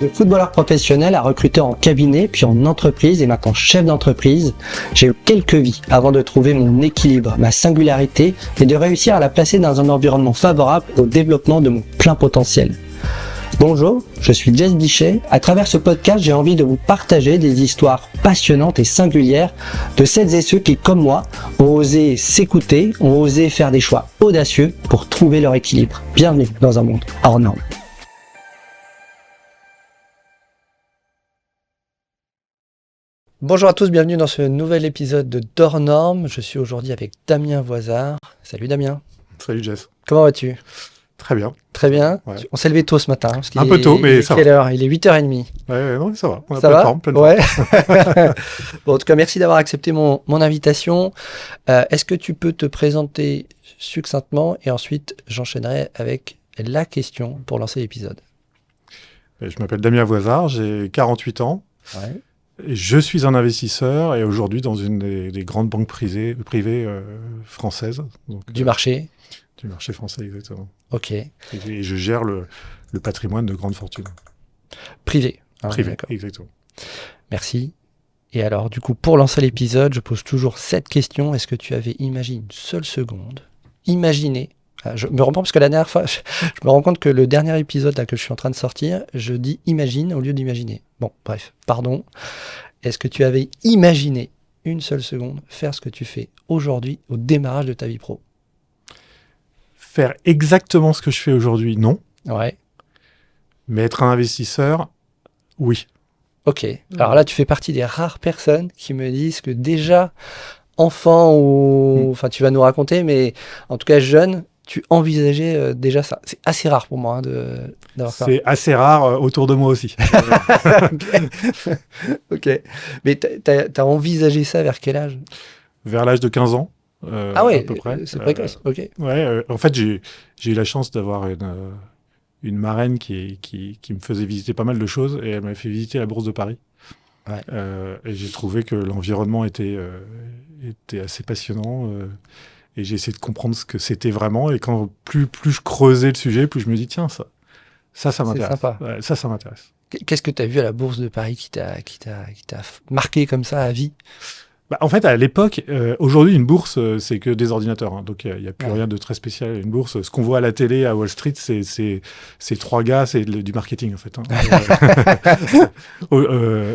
De footballeur professionnel à recruter en cabinet, puis en entreprise et maintenant chef d'entreprise, j'ai eu quelques vies avant de trouver mon équilibre, ma singularité et de réussir à la placer dans un environnement favorable au développement de mon plein potentiel. Bonjour, je suis Jess Bichet. À travers ce podcast, j'ai envie de vous partager des histoires passionnantes et singulières de celles et ceux qui, comme moi, ont osé s'écouter, ont osé faire des choix audacieux pour trouver leur équilibre. Bienvenue dans un monde hors norme. Bonjour à tous, bienvenue dans ce nouvel épisode de Hors Norme. Je suis aujourd'hui avec Damien Voisard. Salut Damien. Salut Jess. Comment vas-tu ? Très bien. Très bien. Ouais. On s'est levé tôt ce matin. Parce un peu tôt, mais ça va. Quelle heure ? Il est 8h30. Ouais, non, ça va. On a ça plein va de forme, plein de ouais. Bon, en tout cas, merci d'avoir accepté mon invitation. Est-ce que tu peux te présenter succinctement et ensuite j'enchaînerai avec la question pour lancer l'épisode. Je m'appelle Damien Voisard, j'ai 48 ans. Ouais. Et je suis un investisseur et aujourd'hui dans une des grandes banques privées françaises. Donc, Du marché. Du marché français, exactement. Ok. Et je gère le patrimoine de grandes fortunes. Privé. Privé, exactement. Merci. Et alors, du coup, pour lancer l'épisode, je pose toujours cette question. Est-ce que tu avais imaginé une seule seconde imaginé. Je me rends compte parce que la dernière fois, je me rends compte que le dernier épisode là, que je suis en train de sortir, je dis imagine au lieu d'imaginer. Bon, bref, pardon. Est-ce que tu avais imaginé une seule seconde faire ce que tu fais aujourd'hui au démarrage de ta vie pro ? Faire exactement ce que je fais aujourd'hui, non. Ouais. Mais être un investisseur, oui. Ok. Alors là, tu fais partie des rares personnes qui me disent que déjà, enfant ou... Enfin, tu vas nous raconter, mais en tout cas jeune, tu envisageais déjà ça. C'est assez rare pour moi d'avoir ça. C'est assez rare autour de moi aussi. Ok. Mais t'as envisagé ça vers quel âge ? Vers l'âge de 15 ans. Ah ouais, à peu près. C'est précoce. Ok. Ouais, en fait, j'ai eu la chance d'avoir une marraine qui me faisait visiter pas mal de choses et elle m'a fait visiter la Bourse de Paris. Ouais. Et j'ai trouvé que l'environnement était assez passionnant et j'ai essayé de comprendre ce que c'était vraiment. Et quand plus je creusais le sujet, plus je me dis tiens, ça m'intéresse. C'est sympa. Ouais, ça m'intéresse. Qu'est-ce que tu as vu à la Bourse de Paris qui t'a marqué comme ça à vie ? En fait, à l'époque, aujourd'hui, une bourse, c'est que des ordinateurs. Hein, donc, il n'y a plus rien de très spécial à une bourse. Ce qu'on voit à la télé, à Wall Street, c'est trois gars, c'est du marketing, en fait. Hein.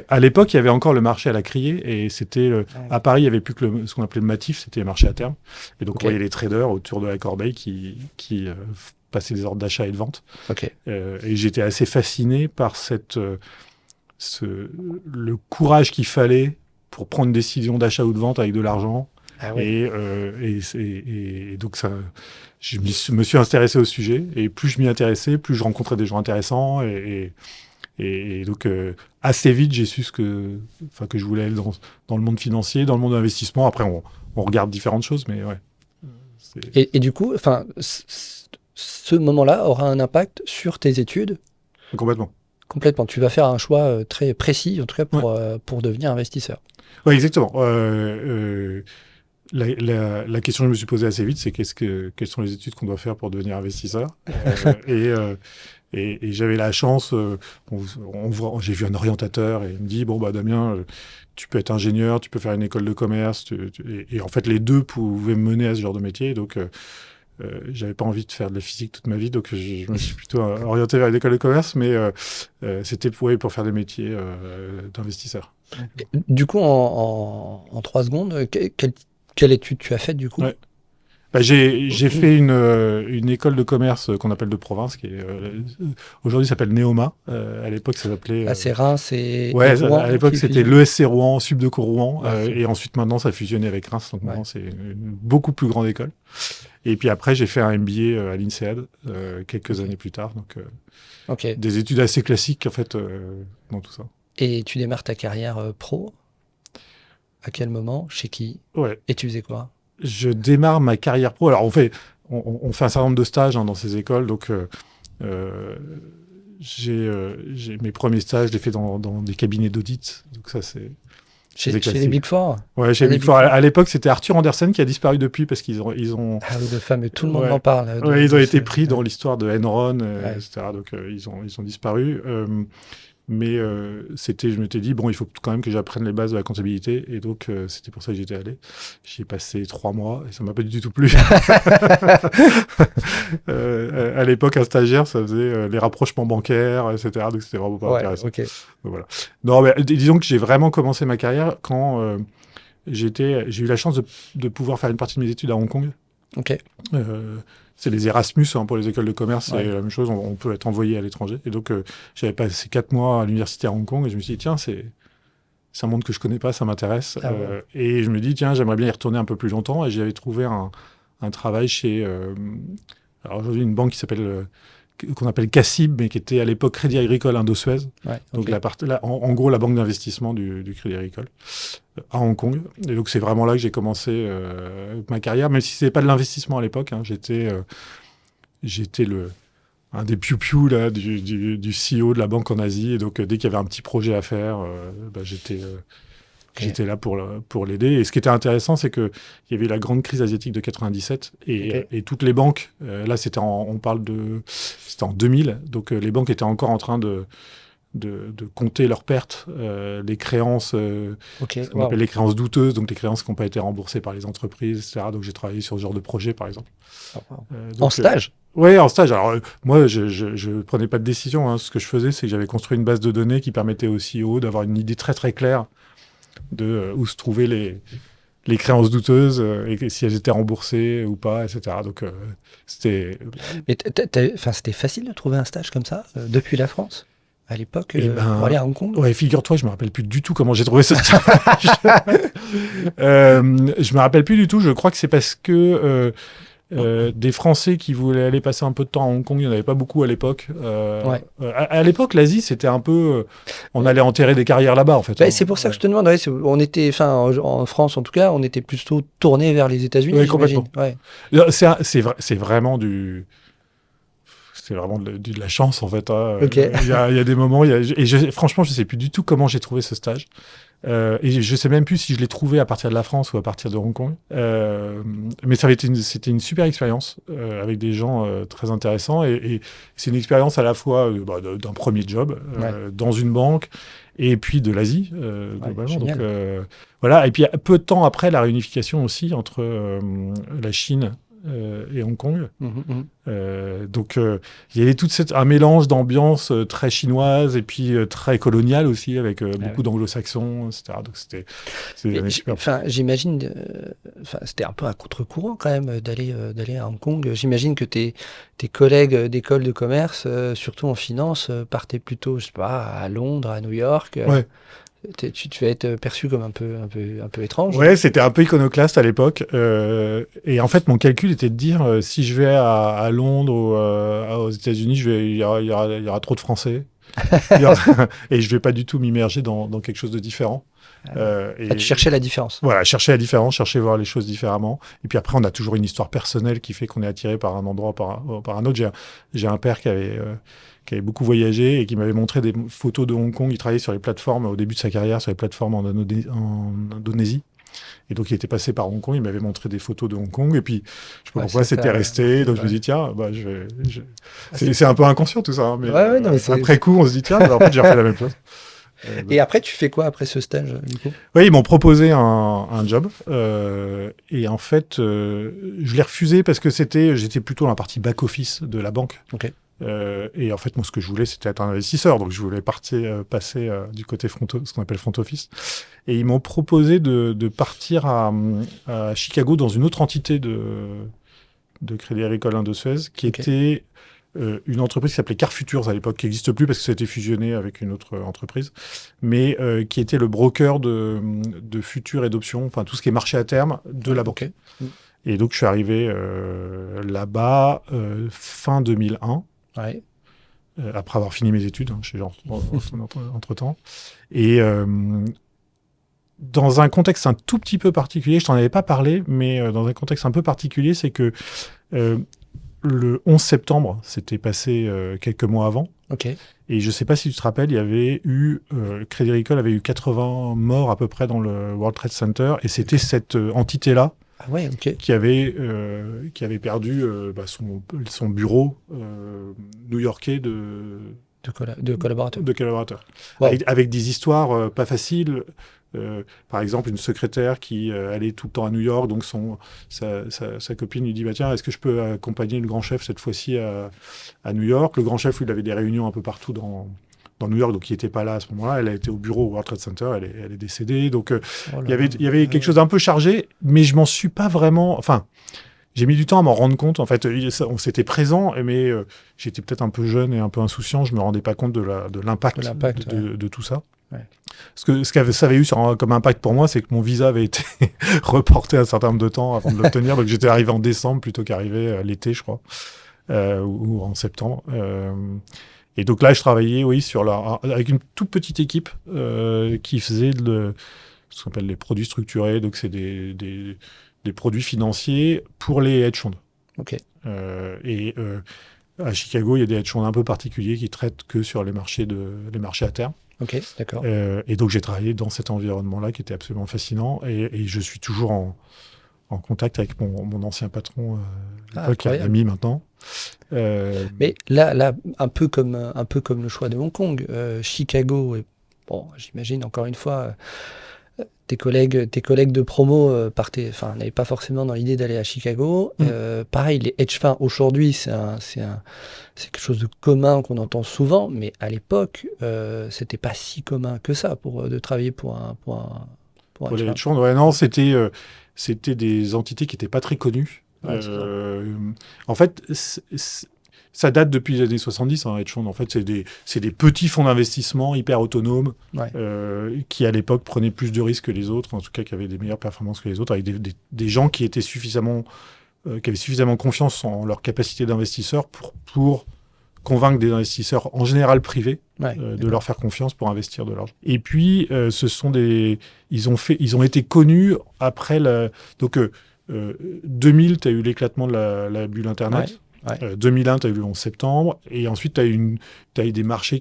À l'époque, il y avait encore le marché à la criée. Et c'était à Paris, il n'y avait plus que ce qu'on appelait le matif, c'était les marchés à terme. Et donc, on voyait les traders autour de la corbeille qui passaient des ordres d'achat et de vente. Okay. Et j'étais assez fasciné par le courage qu'il fallait pour prendre une décision d'achat ou de vente avec de l'argent. Ah ouais. Et donc, je me suis intéressé au sujet. Et plus je m'y intéressais, plus je rencontrais des gens intéressants. Et donc, assez vite, j'ai su que je voulais aller dans le monde financier, dans le monde de l'investissement. Après, on regarde différentes choses, mais ouais. Et du coup, ce moment-là aura un impact sur tes études ? Complètement. Complètement. Tu vas faire un choix très précis, en tout cas pour devenir investisseur. Oui, exactement. La question que je me suis posée assez vite, c'est quelles sont les études qu'on doit faire pour devenir investisseur et j'avais la chance, j'ai vu un orientateur et il me dit, Damien, tu peux être ingénieur, tu peux faire une école de commerce. Et en fait, les deux pouvaient me mener à ce genre de métier. Donc, j'avais pas envie de faire de la physique toute ma vie, donc je me suis plutôt orienté vers l'école de commerce, mais c'était pour faire des métiers d'investisseur. Du coup, en 3 secondes, quelle étude tu as faite du coup ? Ouais. J'ai fait une école de commerce qu'on appelle de province, qui aujourd'hui s'appelle Neoma. À l'époque, ça s'appelait... c'est Reims et Rouen. À l'époque, c'était fusionne. l'ESC Rouen, Subdeco Rouen. Et ensuite, maintenant, ça a fusionné avec Reims. Donc maintenant, c'est une beaucoup plus grande école. Et puis après, j'ai fait un MBA à l'INSEAD quelques années plus tard. Donc, des études assez classiques, en fait, dans tout ça. Et tu démarres ta carrière pro ? À quel moment ? Chez qui ? Ouais. Et tu faisais quoi ? Je démarre ma carrière pro. Alors, on fait un certain nombre de stages dans ces écoles. Donc, j'ai mes premiers stages, je les fais dans des cabinets d'audit. Donc, ça, c'est... Chez les Big Four ? Ouais, chez les Big Four. À l'époque, c'était Arthur Andersen qui a disparu depuis parce qu'ils ont... Ah oui, le fameux, tout le monde en parle. Ils ont été pris dans l'histoire de Enron, etc. Donc, ils ont disparu. Mais je m'étais dit, bon, il faut quand même que j'apprenne les bases de la comptabilité. Et donc, c'était pour ça que j'étais allé. J'y ai passé 3 mois et ça m'a pas du tout plu. À l'époque, un stagiaire, ça faisait les rapprochements bancaires, etc. Donc, c'était vraiment pas intéressant. Ok. Donc, voilà. Non, mais disons que j'ai vraiment commencé ma carrière quand j'ai eu la chance de pouvoir faire une partie de mes études à Hong Kong. Ok. C'est les Erasmus pour les écoles de commerce, Ouais. c'est la même chose, on peut être envoyé à l'étranger. Et donc, j'avais passé 4 mois à l'université à Hong Kong et je me suis dit, tiens, c'est un monde que je connais pas, ça m'intéresse. Ah ouais. Et je me dis, tiens, j'aimerais bien y retourner un peu plus longtemps. Et j'avais trouvé un travail chez, alors aujourd'hui, une banque qu'on appelle CACIB, mais qui était à l'époque Crédit Agricole Indo-Suez. Ouais, Donc, ok. en gros, la banque d'investissement du Crédit Agricole à Hong Kong. Et donc, c'est vraiment là que j'ai commencé ma carrière, même si ce n'était pas de l'investissement à l'époque. Hein, j'étais un des piou-piou là, du CEO de la banque en Asie. Et donc, dès qu'il y avait un petit projet à faire, j'étais là pour l'aider. Et ce qui était intéressant, c'est qu'il y avait la grande crise asiatique de 97 et toutes les banques, là, c'était en 2000. Donc, les banques étaient encore en train de compter leurs pertes, les créances, ce qu'on appelle les créances douteuses, donc les créances qui n'ont pas été remboursées par les entreprises, etc. Donc j'ai travaillé sur ce genre de projet, par exemple. En stage? Oui, en stage. Alors moi, je ne prenais pas de décision. Hein. Ce que je faisais, c'est que j'avais construit une base de données qui permettait au CEO d'avoir une idée très très claire de où se trouvaient les créances douteuses et si elles étaient remboursées ou pas, etc. Donc c'était... Mais c'était facile de trouver un stage comme ça, depuis la France, à l'époque, pour aller à Hong Kong? Ouais, figure-toi, je me rappelle plus du tout comment j'ai trouvé ce stage. Je me rappelle plus du tout. Je crois que c'est parce que des Français qui voulaient aller passer un peu de temps à Hong Kong, il n'y en avait pas beaucoup à l'époque. À l'époque, l'Asie, c'était un peu... on allait enterrer des carrières là-bas, en fait. C'est pour ça que je te demande. Ouais, on était, en France, en tout cas, on était plutôt tourné vers les États-Unis, Oui, j'imagine. complètement. Ouais. C'est vraiment de la chance, en fait. Hein. Ok. Il y a des moments... franchement, je ne sais plus du tout comment j'ai trouvé ce stage. Et je ne sais même plus si je l'ai trouvé à partir de la France ou à partir de Hong Kong. Mais c'était une super expérience avec des gens très intéressants. Et c'est une expérience à la fois d'un premier job dans une banque et puis de l'Asie, globalement. Donc, voilà. Et puis, peu de temps après, la réunification aussi entre la Chine et Hong Kong. Donc, il y avait un mélange d'ambiance très chinoise et puis très coloniale aussi, avec beaucoup d'anglo-saxons, etc. Donc, j'imagine, c'était un peu à contre-courant quand même d'aller à Hong Kong. J'imagine que tes collègues d'école de commerce, surtout en finance, partaient plutôt, je sais pas, à Londres, à New York. Ouais. Tu vas être perçu comme un peu étrange. Ouais, c'était un peu iconoclaste à l'époque. Et en fait, mon calcul était de dire si je vais à Londres ou aux États-Unis, il y aura trop de Français. Et je vais pas du tout m'immerger dans quelque chose de différent. Tu cherchais la différence. Voilà, chercher la différence, chercher à voir les choses différemment. Et puis après, on a toujours une histoire personnelle qui fait qu'on est attiré par un endroit par un autre. J'ai un père qui avait beaucoup voyagé et qui m'avait montré des photos de Hong Kong. Il travaillait sur les plateformes, au début de sa carrière, sur les plateformes en Indonésie. Et donc, il était passé par Hong Kong. Il m'avait montré des photos de Hong Kong. Et puis, je sais pas pourquoi, c'était resté. Donc, je me dis, tiens, c'est un peu inconscient tout ça. Hein, mais, après coup, on se dit, tiens, en fait, j'ai refait la même chose. Et après, tu fais quoi après ce stage, du coup? Oui, ils m'ont proposé un job. Et en fait, je l'ai refusé parce que j'étais plutôt dans la partie back-office de la banque. Ok. Et en fait, moi, ce que je voulais, c'était être un investisseur. Donc, je voulais passer du côté ce qu'on appelle front office. Et ils m'ont proposé de partir à Chicago dans une autre entité de Crédit Agricole Indo-Suez qui était une entreprise qui s'appelait Car Futures à l'époque, qui n'existe plus parce que ça a été fusionné avec une autre entreprise, mais qui était le broker de futurs et d'options, enfin tout ce qui est marché à terme de la banque. Et donc, je suis arrivé là-bas fin 2001. Ouais. Après avoir fini mes études, hein, entre-temps. Et dans un contexte un tout petit peu particulier, je t'en avais pas parlé, mais dans un contexte un peu particulier, c'est que le 11 septembre, c'était passé quelques mois avant. Ok. Et je sais pas si tu te rappelles, il y avait eu, Crédit Agricole avait eu 80 morts à peu près dans le World Trade Center, et c'était cette entité-là qui avait perdu son bureau new-yorkais de de collaborateurs. De collaborateurs. Wow. Avec des histoires pas faciles. Par exemple, une secrétaire qui allait tout le temps à New York, donc sa copine lui dit bah, tiens, est-ce que je peux accompagner le grand chef cette fois-ci à New York? Le grand chef, lui, il avait des réunions un peu partout dans New York, donc il n'était pas là à ce moment-là. Elle a été au bureau au World Trade Center, elle est décédée. Donc il y avait quelque chose d'un peu chargé, mais je m'en suis pas vraiment. Enfin, j'ai mis du temps à m'en rendre compte. En fait, on s'était présent, mais j'étais peut-être un peu jeune et un peu insouciant. Je me rendais pas compte de l'impact de tout ça. Ouais. Ce que ça avait eu comme impact pour moi, c'est que mon visa avait été reporté un certain nombre de temps avant de l'obtenir. Donc j'étais arrivé en décembre plutôt qu'arrivé l'été, je crois, ou en septembre. Et donc là, je travaillais, oui, avec une toute petite équipe qui faisait ce qu'on appelle les produits structurés. Donc c'est des produits financiers pour les hedge funds. Ok. À Chicago, il y a des hedge funds un peu particuliers qui traitent que sur les marchés à terme. Ok, d'accord. Et donc j'ai travaillé dans cet environnement-là qui était absolument fascinant. Et je suis toujours en contact avec mon ancien patron, qui est un ami maintenant. Mais là, un peu comme le choix de Hong Kong, Chicago, bon, j'imagine encore une fois, tes collègues de promo n'avaient pas forcément dans l'idée d'aller à Chicago. Pareil, les hedge funds aujourd'hui, c'est quelque chose de commun qu'on entend souvent, mais à l'époque, c'était pas si commun que ça de travailler pour les hedge funds. Ouais, non, c'était des entités qui n'étaient pas très connues. Ouais, en fait, ça date depuis les années 70, hedge fund. En fait, c'est des petits fonds d'investissement hyper autonomes qui, à l'époque, prenaient plus de risques que les autres, en tout cas, qui avaient des meilleures performances que les autres, avec des gens qui étaient qui avaient suffisamment confiance en leur capacité d'investisseur pour convaincre des investisseurs, en général privés, de leur faire confiance pour investir de l'argent. Et puis, ils ont été connus après donc 2000, tu as eu l'éclatement de la bulle Internet. 2001, tu as eu le 11 septembre. Et ensuite, tu as eu des marchés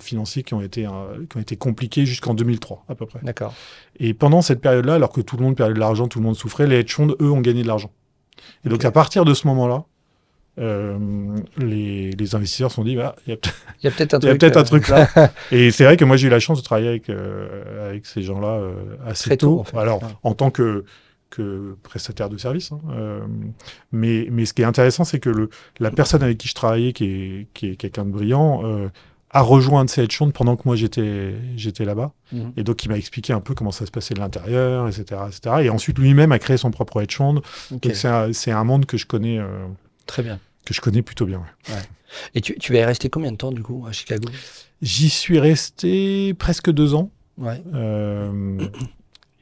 financiers qui ont été compliqués jusqu'en 2003, à peu près. D'accord. Et pendant cette période-là, alors que tout le monde perdait de l'argent, tout le monde souffrait, les hedge funds, eux, ont gagné de l'argent. Et donc, à partir de ce moment-là, les investisseurs se sont dit, il y a peut-être un truc là. Et c'est vrai que moi, j'ai eu la chance de travailler avec ces gens-là assez très tôt. En fait. Alors, en tant que prestataire de service. Mais ce qui est intéressant, c'est que la personne avec qui je travaillais, qui est quelqu'un de brillant, a rejoint un de ces hedge funds pendant que moi j'étais là-bas. Et donc il m'a expliqué un peu comment ça se passait de l'intérieur, etc., etc. Et ensuite lui-même a créé son propre hedge fund. Okay. Donc c'est un monde que je connais très bien. Que je connais plutôt bien. Ouais. Et tu vas y rester combien de temps du coup à Chicago? J'y suis resté presque 2 ans. Ouais.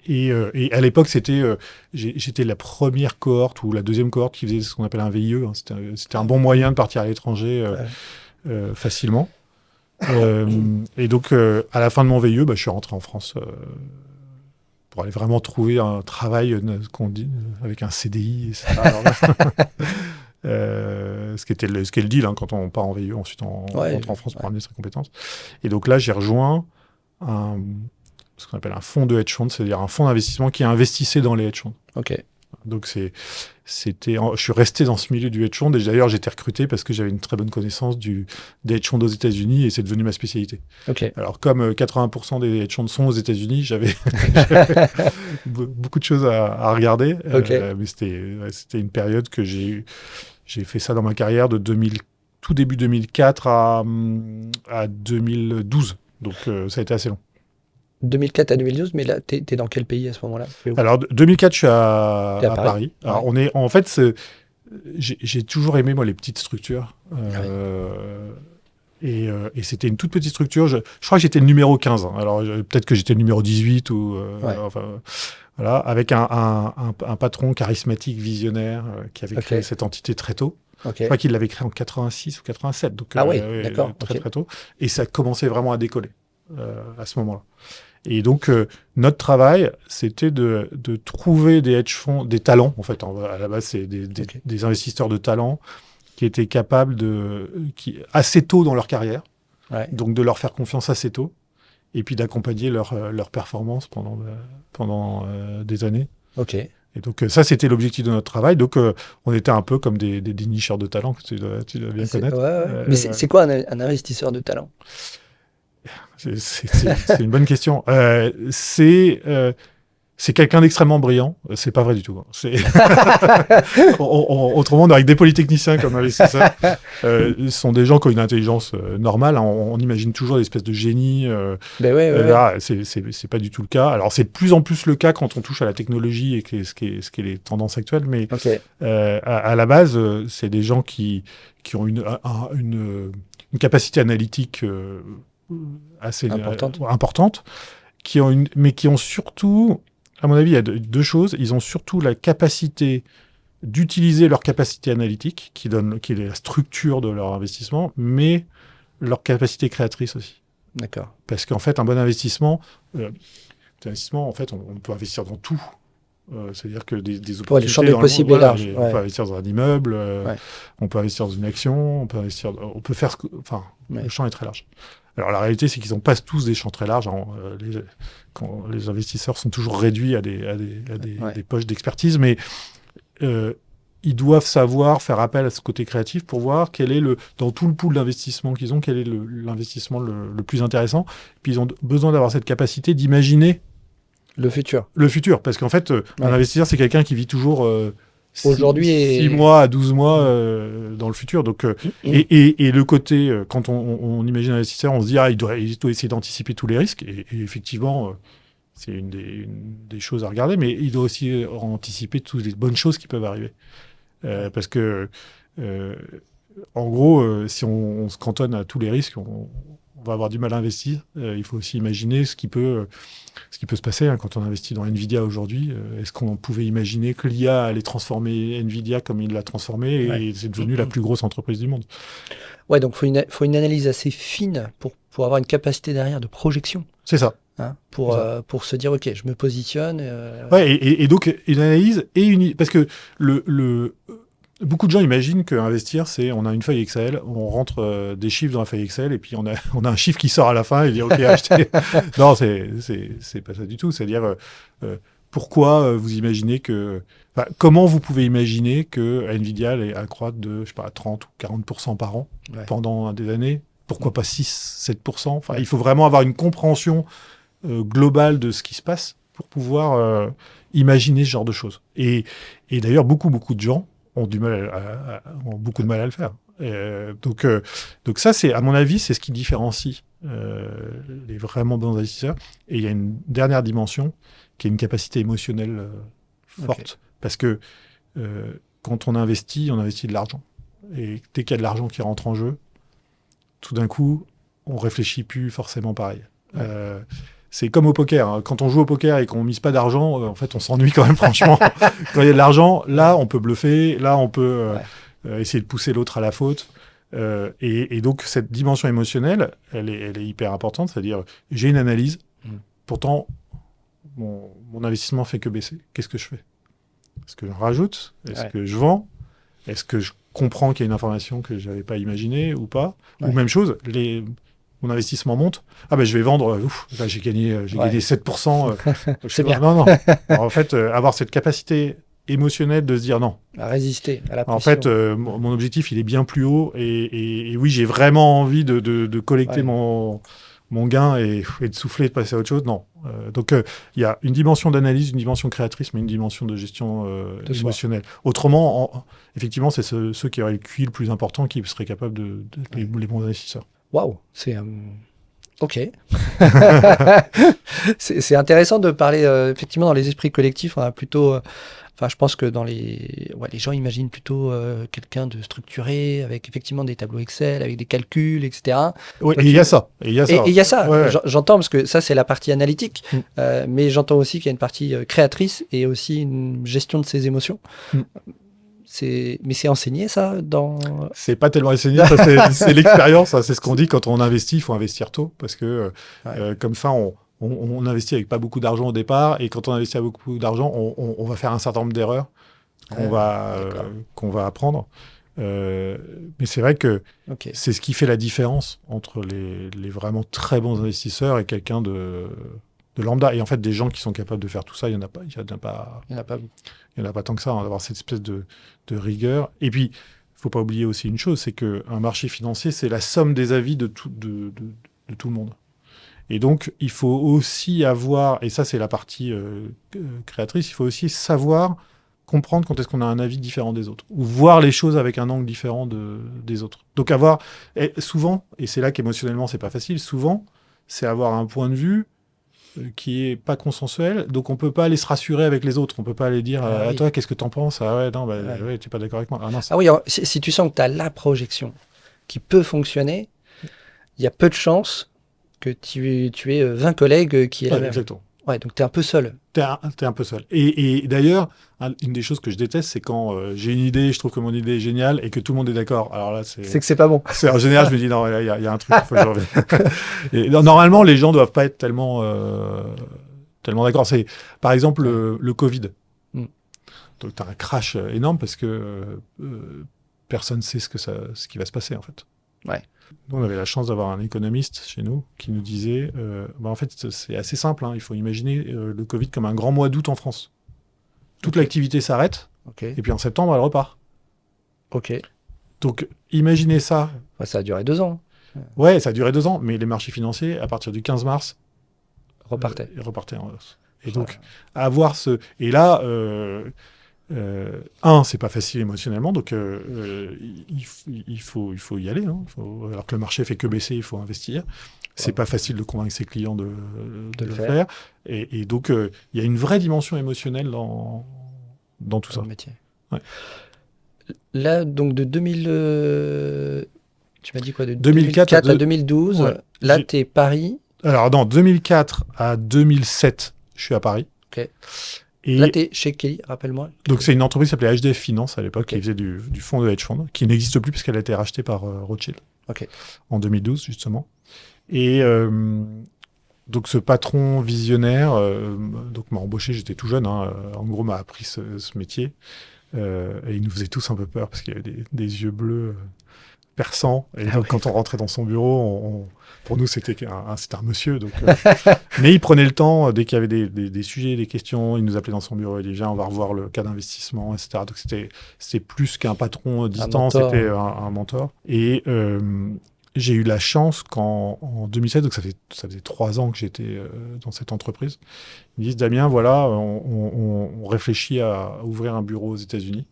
Et à l'époque, j'étais la première cohorte ou la deuxième cohorte qui faisait ce qu'on appelle un VIE. C'était un bon moyen de partir à l'étranger facilement. Et donc, à la fin de mon VIE, je suis rentré en France pour aller vraiment trouver un travail qu'on dit avec un CDI. Ce qui est le deal quand on part en VIE. Ensuite, on rentre en France pour amener ses compétences. Et donc là, j'ai rejoint ce qu'on appelle un fonds de hedge fund, c'est-à-dire un fonds d'investissement qui investissait dans les hedge funds. Ok. Donc je suis resté dans ce milieu du hedge fund et d'ailleurs j'étais recruté parce que j'avais une très bonne connaissance des hedge funds aux États-Unis et c'est devenu ma spécialité. Okay. Alors comme 80% des hedge funds sont aux États-Unis, j'avais beaucoup de choses à regarder. Okay. Mais c'était une période que j'ai fait ça dans ma carrière de tout début 2004 à 2012. Donc ça a été assez long. 2004 à 2012, mais là, t'es dans quel pays à ce moment-là? Alors, 2004, je suis à Paris. Ouais. Alors, en fait, j'ai toujours aimé, moi, les petites structures. Et c'était une toute petite structure. Je crois que j'étais le numéro 15. Alors, peut-être que j'étais le numéro 18 ou... voilà, avec un patron charismatique, visionnaire, qui avait créé cette entité très tôt. Je crois qu'il l'avait créée en 86 ou 87. Donc, d'accord. Très tôt. Et ça commençait vraiment à décoller à ce moment-là. Et donc, notre travail, c'était de trouver des hedge funds, des talents, en fait. À la base, c'est des investisseurs de talent qui étaient capables assez tôt dans leur carrière, donc de leur faire confiance assez tôt, et puis d'accompagner leur performance pendant des années. Ok. Et donc ça, c'était l'objectif de notre travail. Donc on était un peu comme des nicheurs de talent que tu dois bien connaître. Mais c'est quoi un investisseur de talent? C'est une bonne question. C'est quelqu'un d'extrêmement brillant. C'est pas vrai du tout. Autrement, avec des polytechniciens comme investisseurs, ce sont des gens qui ont une intelligence normale. On imagine toujours des espèces de génies. Là, c'est pas du tout le cas. Alors, c'est de plus en plus le cas quand on touche à la technologie et ce qui est les tendances actuelles. Mais à la base, c'est des gens qui ont une capacité analytique assez importante, mais qui ont surtout, à mon avis, il y a deux choses. Ils ont surtout la capacité d'utiliser leur capacité analytique, qui est la structure de leur investissement, mais leur capacité créatrice aussi. D'accord. Parce qu'en fait, un bon investissement, en fait, on peut investir dans tout. C'est-à-dire que des opportunités... le champ des possibles est large. On peut investir dans un immeuble, on peut investir dans une action, on peut faire... le champ est très large. Alors la réalité, c'est qu'ils n'ont pas tous des champs très larges. Quand les investisseurs sont toujours réduits à des poches d'expertise, mais ils doivent savoir faire appel à ce côté créatif pour voir quel est dans tout le pool d'investissement qu'ils ont, quel est l'investissement le plus intéressant. Puis ils ont besoin d'avoir cette capacité d'imaginer le futur. Parce qu'en fait, un investisseur, c'est quelqu'un qui vit toujours... aujourd'hui 6 mois à 12 mois dans le futur. Donc, et le côté, quand on imagine un investisseur, on se dit, il doit essayer d'anticiper tous les risques. Et effectivement, c'est une des choses à regarder, mais il doit aussi anticiper toutes les bonnes choses qui peuvent arriver. Parce que, en gros, si on se cantonne à tous les risques, on va avoir du mal à investir. Il faut aussi imaginer ce qui peut se passer quand on investit dans Nvidia aujourd'hui. Est-ce qu'on pouvait imaginer que l'IA allait transformer Nvidia comme il l'a transformé et c'est devenu la plus grosse entreprise du monde? Ouais, donc il faut une analyse assez fine pour avoir une capacité derrière de projection. C'est ça. Pour se dire, OK, je me positionne. Et donc, une analyse parce que beaucoup de gens imaginent qu'investir, c'est on a une feuille Excel, on rentre des chiffres dans la feuille Excel et puis on a un chiffre qui sort à la fin et dit OK, achetez. Non, c'est pas ça du tout. C'est-à-dire pourquoi vous imaginez comment vous pouvez imaginer que Nvidia allait accroître de 30 ou 40% par an pendant des années? Pourquoi pas 6-7%? Il faut vraiment avoir une compréhension globale de ce qui se passe pour pouvoir imaginer ce genre de choses. Et d'ailleurs, beaucoup de gens ont beaucoup de mal à le faire. Donc ça, à mon avis, c'est ce qui différencie les vraiment bons investisseurs. Et il y a une dernière dimension qui est une capacité émotionnelle forte. Parce que quand on investit de l'argent. Et dès qu'il y a de l'argent qui rentre en jeu, tout d'un coup, on réfléchit plus forcément pareil. C'est comme au poker. Quand on joue au poker et qu'on mise pas d'argent, en fait, on s'ennuie quand même, franchement. Quand il y a de l'argent, là, on peut bluffer. Là, on peut essayer de pousser l'autre à la faute. Et donc, cette dimension émotionnelle, elle est hyper importante. C'est-à-dire, j'ai une analyse. Pourtant, mon investissement fait que baisser. Qu'est-ce que je fais? Est-ce que je rajoute? Est-ce que je vends? Est-ce que je comprends qu'il y a une information que je n'avais pas imaginée ou pas? Ou même chose, mon investissement monte. Je vais vendre. Là, j'ai gagné 7%. C'est bien. Non. Alors, en fait, avoir cette capacité émotionnelle de se dire non. À résister à la pression. En fait, mon objectif, il est bien plus haut. Et oui, j'ai vraiment envie de collecter mon gain et de souffler, de passer à autre chose. Non. Donc, il y a une dimension d'analyse, une dimension créatrice, mais une dimension de gestion émotionnelle. Autrement, effectivement, c'est ceux qui auraient le QI le plus important qui seraient capables les bons investisseurs. Waouh, c'est OK. C'est intéressant de parler effectivement dans les esprits collectifs. On a plutôt, je pense que les gens imaginent plutôt quelqu'un de structuré avec effectivement des tableaux Excel, avec des calculs, etc. Oui, et il y a ça. Et il y a ça. Ouais. J'entends parce que ça c'est la partie analytique, mais j'entends aussi qu'il y a une partie créatrice et aussi une gestion de ses émotions. Mais c'est enseigné, ça, C'est pas tellement enseigné, c'est l'expérience. C'est ce qu'on dit quand on investit, il faut investir tôt. Parce que comme ça, on investit avec pas beaucoup d'argent au départ. Et quand on investit avec beaucoup d'argent, on va faire un certain nombre d'erreurs qu'on va apprendre. Mais c'est vrai que c'est ce qui fait la différence entre les vraiment très bons investisseurs et quelqu'un lambda. Et en fait, des gens qui sont capables de faire tout ça, il y en a pas. Il n'y en a pas beaucoup. Il n'y en a pas tant que ça, d'avoir cette espèce de rigueur. Et puis, il ne faut pas oublier aussi une chose, c'est qu'un marché financier, c'est la somme des avis de tout le monde. Et donc, il faut aussi avoir, et ça c'est la partie créatrice, il faut aussi savoir comprendre quand est-ce qu'on a un avis différent des autres, ou voir les choses avec un angle différent des autres. Donc souvent, et c'est là qu'émotionnellement c'est pas facile, souvent, c'est avoir un point de vue qui est pas consensuel, donc on peut pas aller se rassurer avec les autres, on peut pas aller dire oui. toi qu'est-ce que t'en penses, ah ouais non ouais, t'es pas d'accord avec moi, ah non, oui, si tu sens que tu as la projection qui peut fonctionner, il y a peu de chances que tu aies 20 collègues qui aient la même. Exactement. Ouais, donc tu es un peu seul. T'es un peu seul. Et d'ailleurs, une des choses que je déteste, c'est quand j'ai une idée, je trouve que mon idée est géniale et que tout le monde est d'accord. Alors là, c'est que c'est pas bon. En général, je me dis, non, il y a un truc, il faut que je revienne. Et normalement, les gens doivent pas être tellement d'accord. C'est, par exemple, le Covid. Donc, tu as un crash énorme parce que personne ne sait ce qui va se passer, en fait. Ouais. Nous, on avait la chance d'avoir un économiste chez nous qui nous disait en fait, c'est assez simple. Il faut imaginer le Covid comme un grand mois d'août en France. Toute l'activité s'arrête, et puis en septembre, elle repart. Ok. Donc, imaginez ça. Ça a duré 2 ans. Ouais, ça a duré 2 ans, mais les marchés financiers, à partir du 15 mars, repartaient en hausse. Et donc, avoir ce... Et là... c'est pas facile émotionnellement, donc il faut y aller. Alors que le marché fait que baisser, il faut investir. C'est pas facile de convaincre ses clients de le faire. Et donc, il y a une vraie dimension émotionnelle dans tout ça. Le métier. Ouais. Là, donc de 2000... tu m'as dit quoi, de 2004 à 2012, ouais. Là, t'es Paris. Alors, dans 2004 à 2007, je suis à Paris. Ok. Et là, t'es chez Kelly, rappelle-moi. Donc, c'est une entreprise qui s'appelait HDF Finance à l'époque, qui faisait du fonds de hedge fund, qui n'existe plus puisqu'elle a été rachetée par Rothschild en 2012, justement. Et donc, ce patron visionnaire m'a embauché, j'étais tout jeune, en gros, m'a appris ce métier. Et il nous faisait tous un peu peur parce qu'il y avait des yeux bleus perçants. Et donc, quand on rentrait dans son bureau, pour nous, c'était un monsieur. Donc, mais il prenait le temps, dès qu'il y avait des sujets, des questions, il nous appelait dans son bureau, il disait, viens, on va revoir le cas d'investissement, etc. Donc, c'était plus qu'un patron distant, c'était un mentor. Et j'ai eu la chance qu'en 2007, donc ça faisait 3 ans que j'étais dans cette entreprise, ils me disent, Damien, voilà, on réfléchit à ouvrir un bureau aux États-Unis.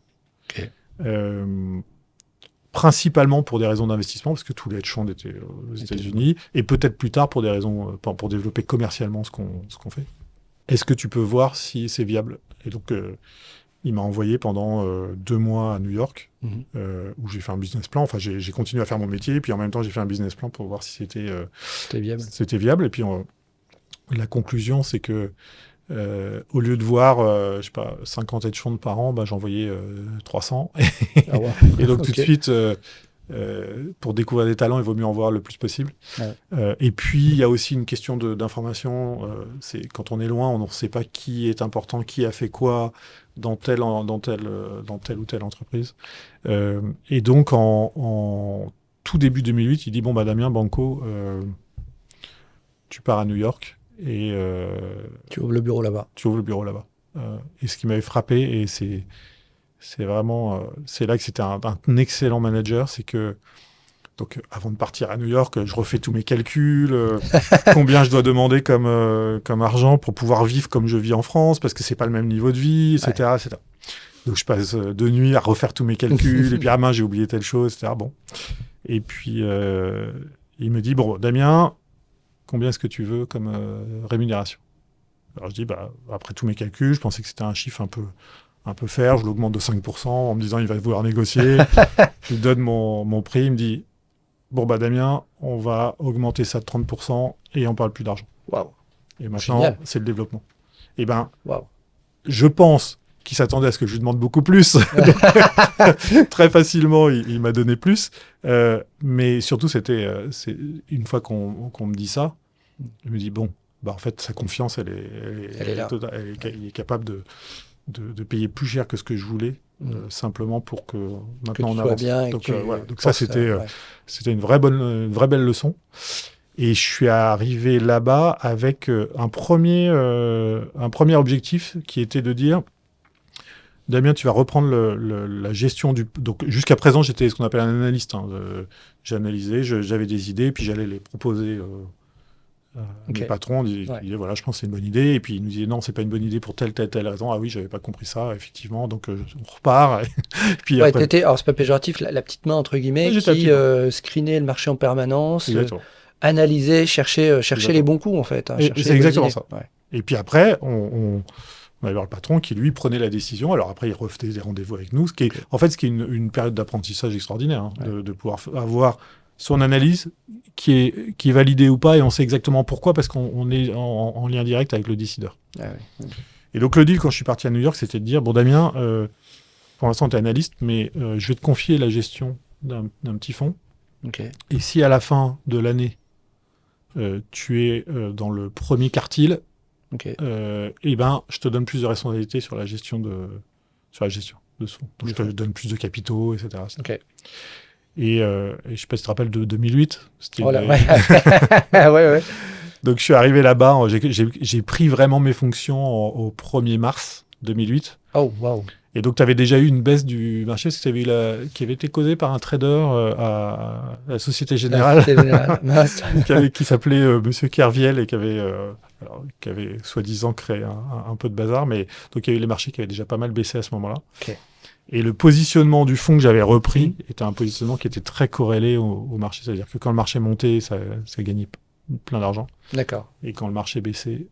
Okay. Principalement pour des raisons d'investissement, parce que tous les hedge funds étaient aux États-Unis, et peut-être plus tard pour des raisons, pour développer commercialement ce qu'on fait. Est-ce que tu peux voir si c'est viable? Et donc, il m'a envoyé pendant 2 mois à New York, où j'ai fait un business plan. Enfin, j'ai continué à faire mon métier, puis en même temps, j'ai fait un business plan pour voir si c'était viable. Et puis, la conclusion, c'est que au lieu de voir, 50 hedge funds par an, j'en voyais 300. Ah ouais. Et donc, tout de suite, pour découvrir des talents, il vaut mieux en voir le plus possible. Ouais. Et puis, il y a aussi une question d'information. C'est quand on est loin, on ne sait pas qui est important, qui a fait quoi dans telle ou telle entreprise. Et donc, en tout début 2008, il dit, bon, Damien, banco, tu pars à New York. Et tu ouvres le bureau là-bas. Et ce qui m'avait frappé, et c'est vraiment, c'est là que c'était un excellent manager, c'est que, donc avant de partir à New York, je refais tous mes calculs, combien je dois demander comme argent pour pouvoir vivre comme je vis en France, parce que c'est pas le même niveau de vie, etc. etc. Donc je passe 2 nuits à refaire tous mes calculs, et puis j'ai oublié telle chose, etc. Bon. Et puis il me dit, bon, Damien, combien est-ce que tu veux comme rémunération? Alors je dis, après tous mes calculs, je pensais que c'était un chiffre un peu fair, je l'augmente de 5% en me disant, il va vouloir négocier. Je lui donne mon prix, il me dit, bon, Damien, on va augmenter ça de 30% et on parle plus d'argent. Waouh. Et maintenant, c'est le développement. Et wow. Je pense qu'il s'attendait à ce que je lui demande beaucoup plus. Donc, très facilement, il m'a donné plus. Mais surtout, c'est une fois qu'on me dit ça, je me dis, bon, en fait, sa confiance, elle est là. Il est capable de payer plus cher que ce que je voulais, simplement pour que maintenant on avance. Bien donc ça, c'était une vraie belle leçon. Et je suis arrivé là-bas avec un premier objectif qui était de dire, Damien, tu vas reprendre la gestion du... Donc, jusqu'à présent, j'étais ce qu'on appelle un analyste. J'ai analysé, j'avais des idées, puis j'allais les proposer à mes patrons. Ils disaient, voilà, je pense que c'est une bonne idée. Et puis, ils nous disaient, non, c'est pas une bonne idée pour telle raison. Ah oui, j'avais pas compris ça, effectivement. Donc, on repart. Puis après... alors, c'est pas péjoratif, la petite main, entre guillemets, qui screenait le marché en permanence, analysait, cherchait les bons coups, en fait. C'est exactement ça. Ouais. Et puis après, on allait voir le patron qui, lui, prenait la décision. Alors après, il refaisait des rendez-vous avec nous, ce qui est une période d'apprentissage extraordinaire, de pouvoir avoir son analyse qui est validée ou pas, et on sait exactement pourquoi, parce qu'on est en lien direct avec le décideur. Et donc le deal, quand je suis parti à New York, c'était de dire, bon Damien, pour l'instant tu es analyste, mais je vais te confier la gestion d'un petit fonds. Et si à la fin de l'année, tu es dans le premier quartile, et ben, je te donne plus de responsabilités sur la gestion de ce fonds. Donc, je te donne plus de capitaux, etc. Et je ne sais pas si tu te rappelles de 2008. Ouais. Donc, je suis arrivé là-bas. J'ai pris vraiment mes fonctions au 1er mars 2008. Oh, wow. Et donc, tu avais déjà eu une baisse du marché, parce que qui avait été causée par un trader à la Société Générale, qui s'appelait Monsieur Kerviel, et qui avait soi-disant créé un peu de bazar. Mais donc, il y a eu les marchés qui avaient déjà pas mal baissé à ce moment-là. Et le positionnement du fonds que j'avais repris était un positionnement qui était très corrélé au marché. C'est-à-dire que quand le marché montait, ça gagnait plein d'argent. D'accord. Et quand le marché baissait,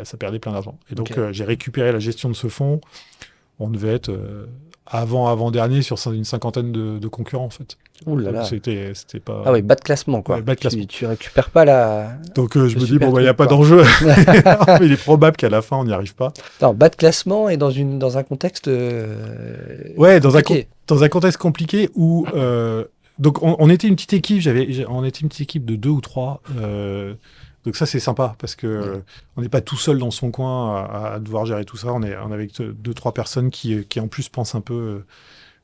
ça perdait plein d'argent. Et donc, j'ai récupéré la gestion de ce fonds. On devait être avant-dernier sur une cinquantaine de concurrents, en fait. Ouh là là. C'était pas... Ah oui, bas de classement, quoi. Bas de classement. Tu récupères pas la... Donc, je me dis, bon, il n'y a pas d'enjeu. Mais il est probable qu'à la fin, on n'y arrive pas. Non, bas de classement et dans un contexte... Ouais, dans un contexte compliqué où... donc, on était une petite équipe. On était une petite équipe de 2 ou 3. Donc ça, c'est sympa, parce que on n'est pas tout seul dans son coin à devoir gérer tout ça. On est avec 2-3 personnes qui en plus pensent un peu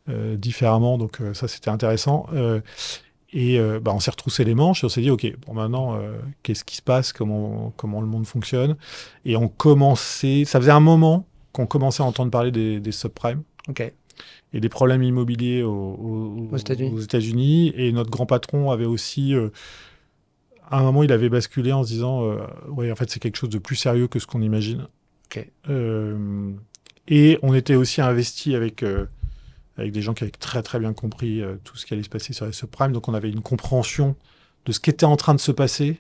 différemment. Donc ça, c'était intéressant. On s'est retroussé les manches et on s'est dit, OK, bon, maintenant, qu'est-ce qui se passe, comment le monde fonctionne. Et ça faisait un moment qu'on commençait à entendre parler des subprimes. Et des problèmes immobiliers aux États-Unis. Et notre grand patron avait aussi... à un moment, il avait basculé en se disant en fait, c'est quelque chose de plus sérieux que ce qu'on imagine. Et on était aussi investi avec des gens qui avaient très, très bien compris tout ce qui allait se passer sur les subprimes. Donc, on avait une compréhension de ce qui était en train de se passer.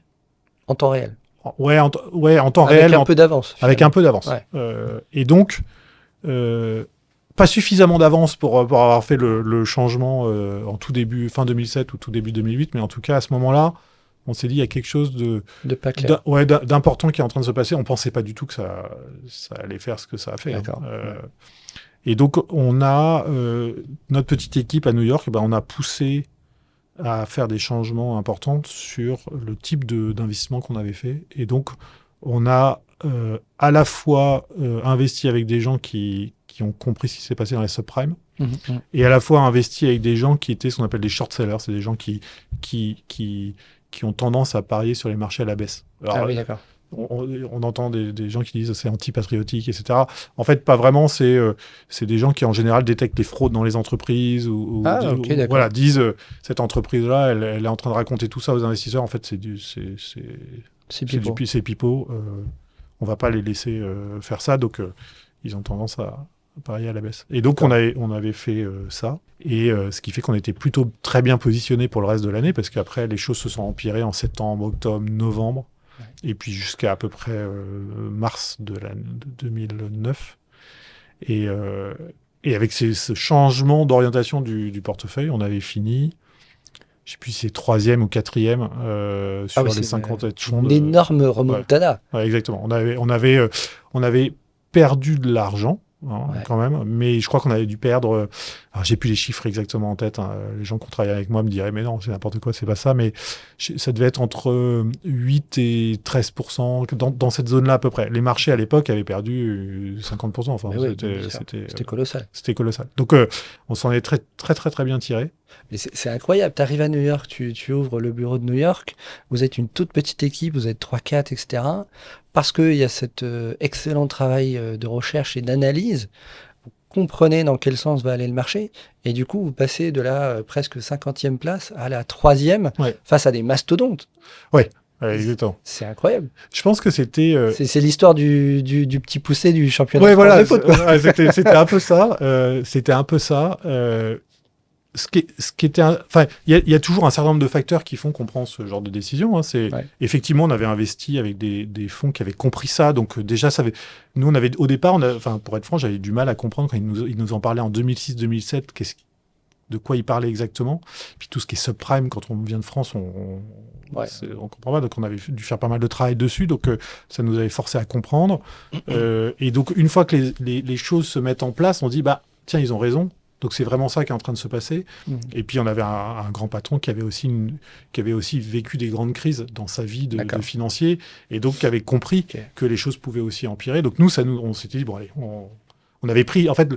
En temps réel. En temps réel. Avec un peu d'avance. Avec un peu d'avance. Et donc, pas suffisamment d'avance pour avoir fait le changement en fin 2007 ou tout début 2008, mais en tout cas, à ce moment-là, on s'est dit, il y a quelque chose pas clair. d'important qui est en train de se passer. On ne pensait pas du tout que ça allait faire ce que ça a fait. Et donc, on a notre petite équipe à New York, on a poussé à faire des changements importants sur le type d'investissement qu'on avait fait. Et donc, on a à la fois investi avec des gens qui ont compris ce qui s'est passé dans les subprimes, et à la fois investi avec des gens qui étaient ce qu'on appelle des short sellers. C'est des gens qui ont tendance à parier sur les marchés à la baisse. Alors, d'accord. On entend des gens qui disent c'est anti-patriotique, etc. En fait, pas vraiment. C'est des gens qui, en général, détectent les fraudes dans les entreprises ou disent cette entreprise-là, elle est en train de raconter tout ça aux investisseurs. En fait, c'est pipeau. On va pas les laisser faire ça. Donc, ils ont tendance à parier à la baisse. Et donc, on avait fait ça. Et ce qui fait qu'on était plutôt très bien positionné pour le reste de l'année, parce qu'après, les choses se sont empirées en septembre, octobre, novembre, et puis jusqu'à à peu près mars de 2009. Et avec ce changement d'orientation du portefeuille, on avait fini, je ne sais plus si c'est 3e ou 4e sur les 50 fonds. Une énorme remontada. Ouais, exactement. On avait perdu de l'argent. Quand même, mais je crois qu'on avait dû perdre, alors j'ai plus les chiffres exactement en tête, les gens qui ont travaillé avec moi me diraient mais non, c'est n'importe quoi, c'est pas ça, mais ça devait être entre 8 et 13%, dans cette zone-là à peu près. Les marchés à l'époque avaient perdu 50%, enfin c'était colossal. C'était colossal. Donc on s'en est très très très très bien tiré. Mais c'est incroyable. Tu arrives à New York, tu ouvres le bureau de New York, vous êtes une toute petite équipe, vous êtes 3-4, etc. Parce qu'il y a cet excellent travail de recherche et d'analyse, vous comprenez dans quel sens va aller le marché, et du coup, vous passez de la presque 50e place à la 3e Ouais. face à des mastodontes. Ouais, exactement. C'est incroyable. Je pense que c'était... C'est l'histoire du petit poussé du championnat Ouais, de France voilà, de foot, quoi. c'était un peu ça. C'était un peu ça. Ce qui était, enfin, il y a toujours un certain nombre de facteurs qui font qu'on prend ce genre de décision. Hein. Ouais. Effectivement, on avait investi avec des fonds qui avaient compris ça. Donc déjà, nous, on avait au départ, enfin, pour être franc, j'avais du mal à comprendre quand ils nous en parlaient en 2006-2007. De quoi ils parlaient exactement. Puis tout ce qui est subprime, quand on vient de France, on comprend pas. Donc on avait dû faire pas mal de travail dessus. Donc ça nous avait forcé à comprendre. Et donc une fois que les choses se mettent en place, on dit bah tiens, ils ont raison. Donc c'est vraiment ça qui est en train de se passer. Et puis on avait un grand patron qui avait aussi vécu des grandes crises dans sa vie de financier, et donc qui avait compris que les choses pouvaient aussi empirer. Donc nous, on s'était dit bon allez, on avait pris en fait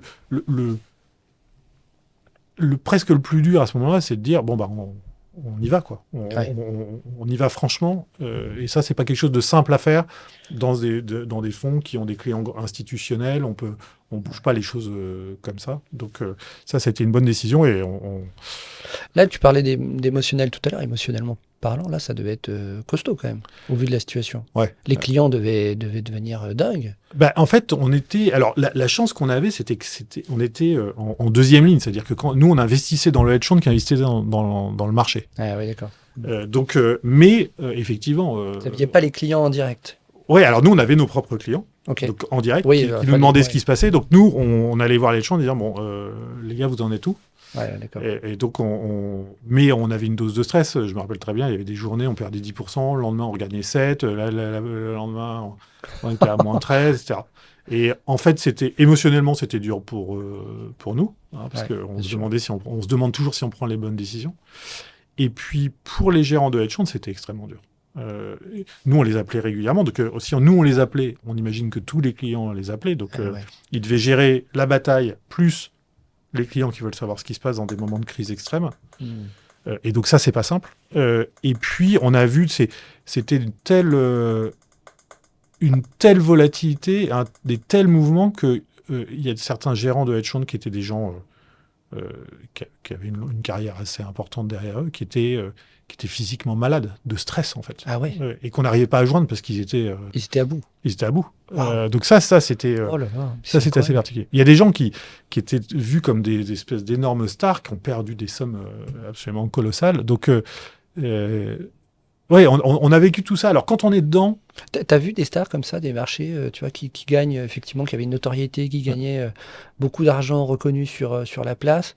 presque le plus dur à ce moment-là, c'est de dire bon bah on y va quoi. On y va franchement. Et ça, c'est pas quelque chose de simple à faire dans des fonds qui ont des clients institutionnels. On bouge pas les choses comme ça. Donc ça, c'était une bonne décision. Et Là, tu parlais d'émotionnel tout à l'heure. Émotionnellement parlant, là, ça devait être costaud quand même, au vu de la situation. Ouais. Les clients devaient devenir dingues. Bah, en fait, alors la chance qu'on avait, c'était on était en deuxième ligne, c'est-à-dire que quand nous on investissait dans le hedge fund qui investissait dans le marché. Ah oui, d'accord. Mais effectivement, Vous n'aviez pas les clients en direct. Oui, alors nous on avait nos propres clients. Okay. Donc, en direct, oui, qui nous demandaient ce qui se passait. Donc nous, on allait voir les hedge funds en disant bon, les gars, vous en êtes où? Ouais, d'accord. Et donc, mais on avait une dose de stress. Je me rappelle très bien, il y avait des journées, on perdait 10%, le lendemain, on regagnait 7%, le lendemain, on était à moins 13%, etc. Et en fait, émotionnellement, c'était dur pour nous, hein, parce qu'on se demande toujours si on prend les bonnes décisions. Et puis, pour les gérants de hedge funds, c'était extrêmement dur. Nous, on les appelait régulièrement. Donc, si nous, on les appelait, on imagine que tous les clients les appelaient. Donc, ils devaient gérer la bataille plus les clients qui veulent savoir ce qui se passe dans des moments de crise extrême. Et donc ça, c'est pas simple. Et puis, on a vu, c'était une telle volatilité, des tels mouvements qu'il y a certains gérants de hedge funds qui étaient des gens qui avaient une carrière assez importante derrière eux, qui étaient physiquement malades, de stress en fait. Ah ouais. Et qu'on n'arrivait pas à joindre parce qu'ils étaient... Ils étaient à bout. Ils étaient à bout. Wow. Donc ça c'était... c'était assez particulier. Il y a des gens qui étaient vus comme des espèces d'énormes stars, qui ont perdu des sommes absolument colossales. Donc, on a vécu tout ça. Alors, quand on est dedans... T'as vu des stars comme ça, des marchés, tu vois, qui gagnent, effectivement, qui avaient une notoriété, qui gagnaient beaucoup d'argent reconnu sur la place,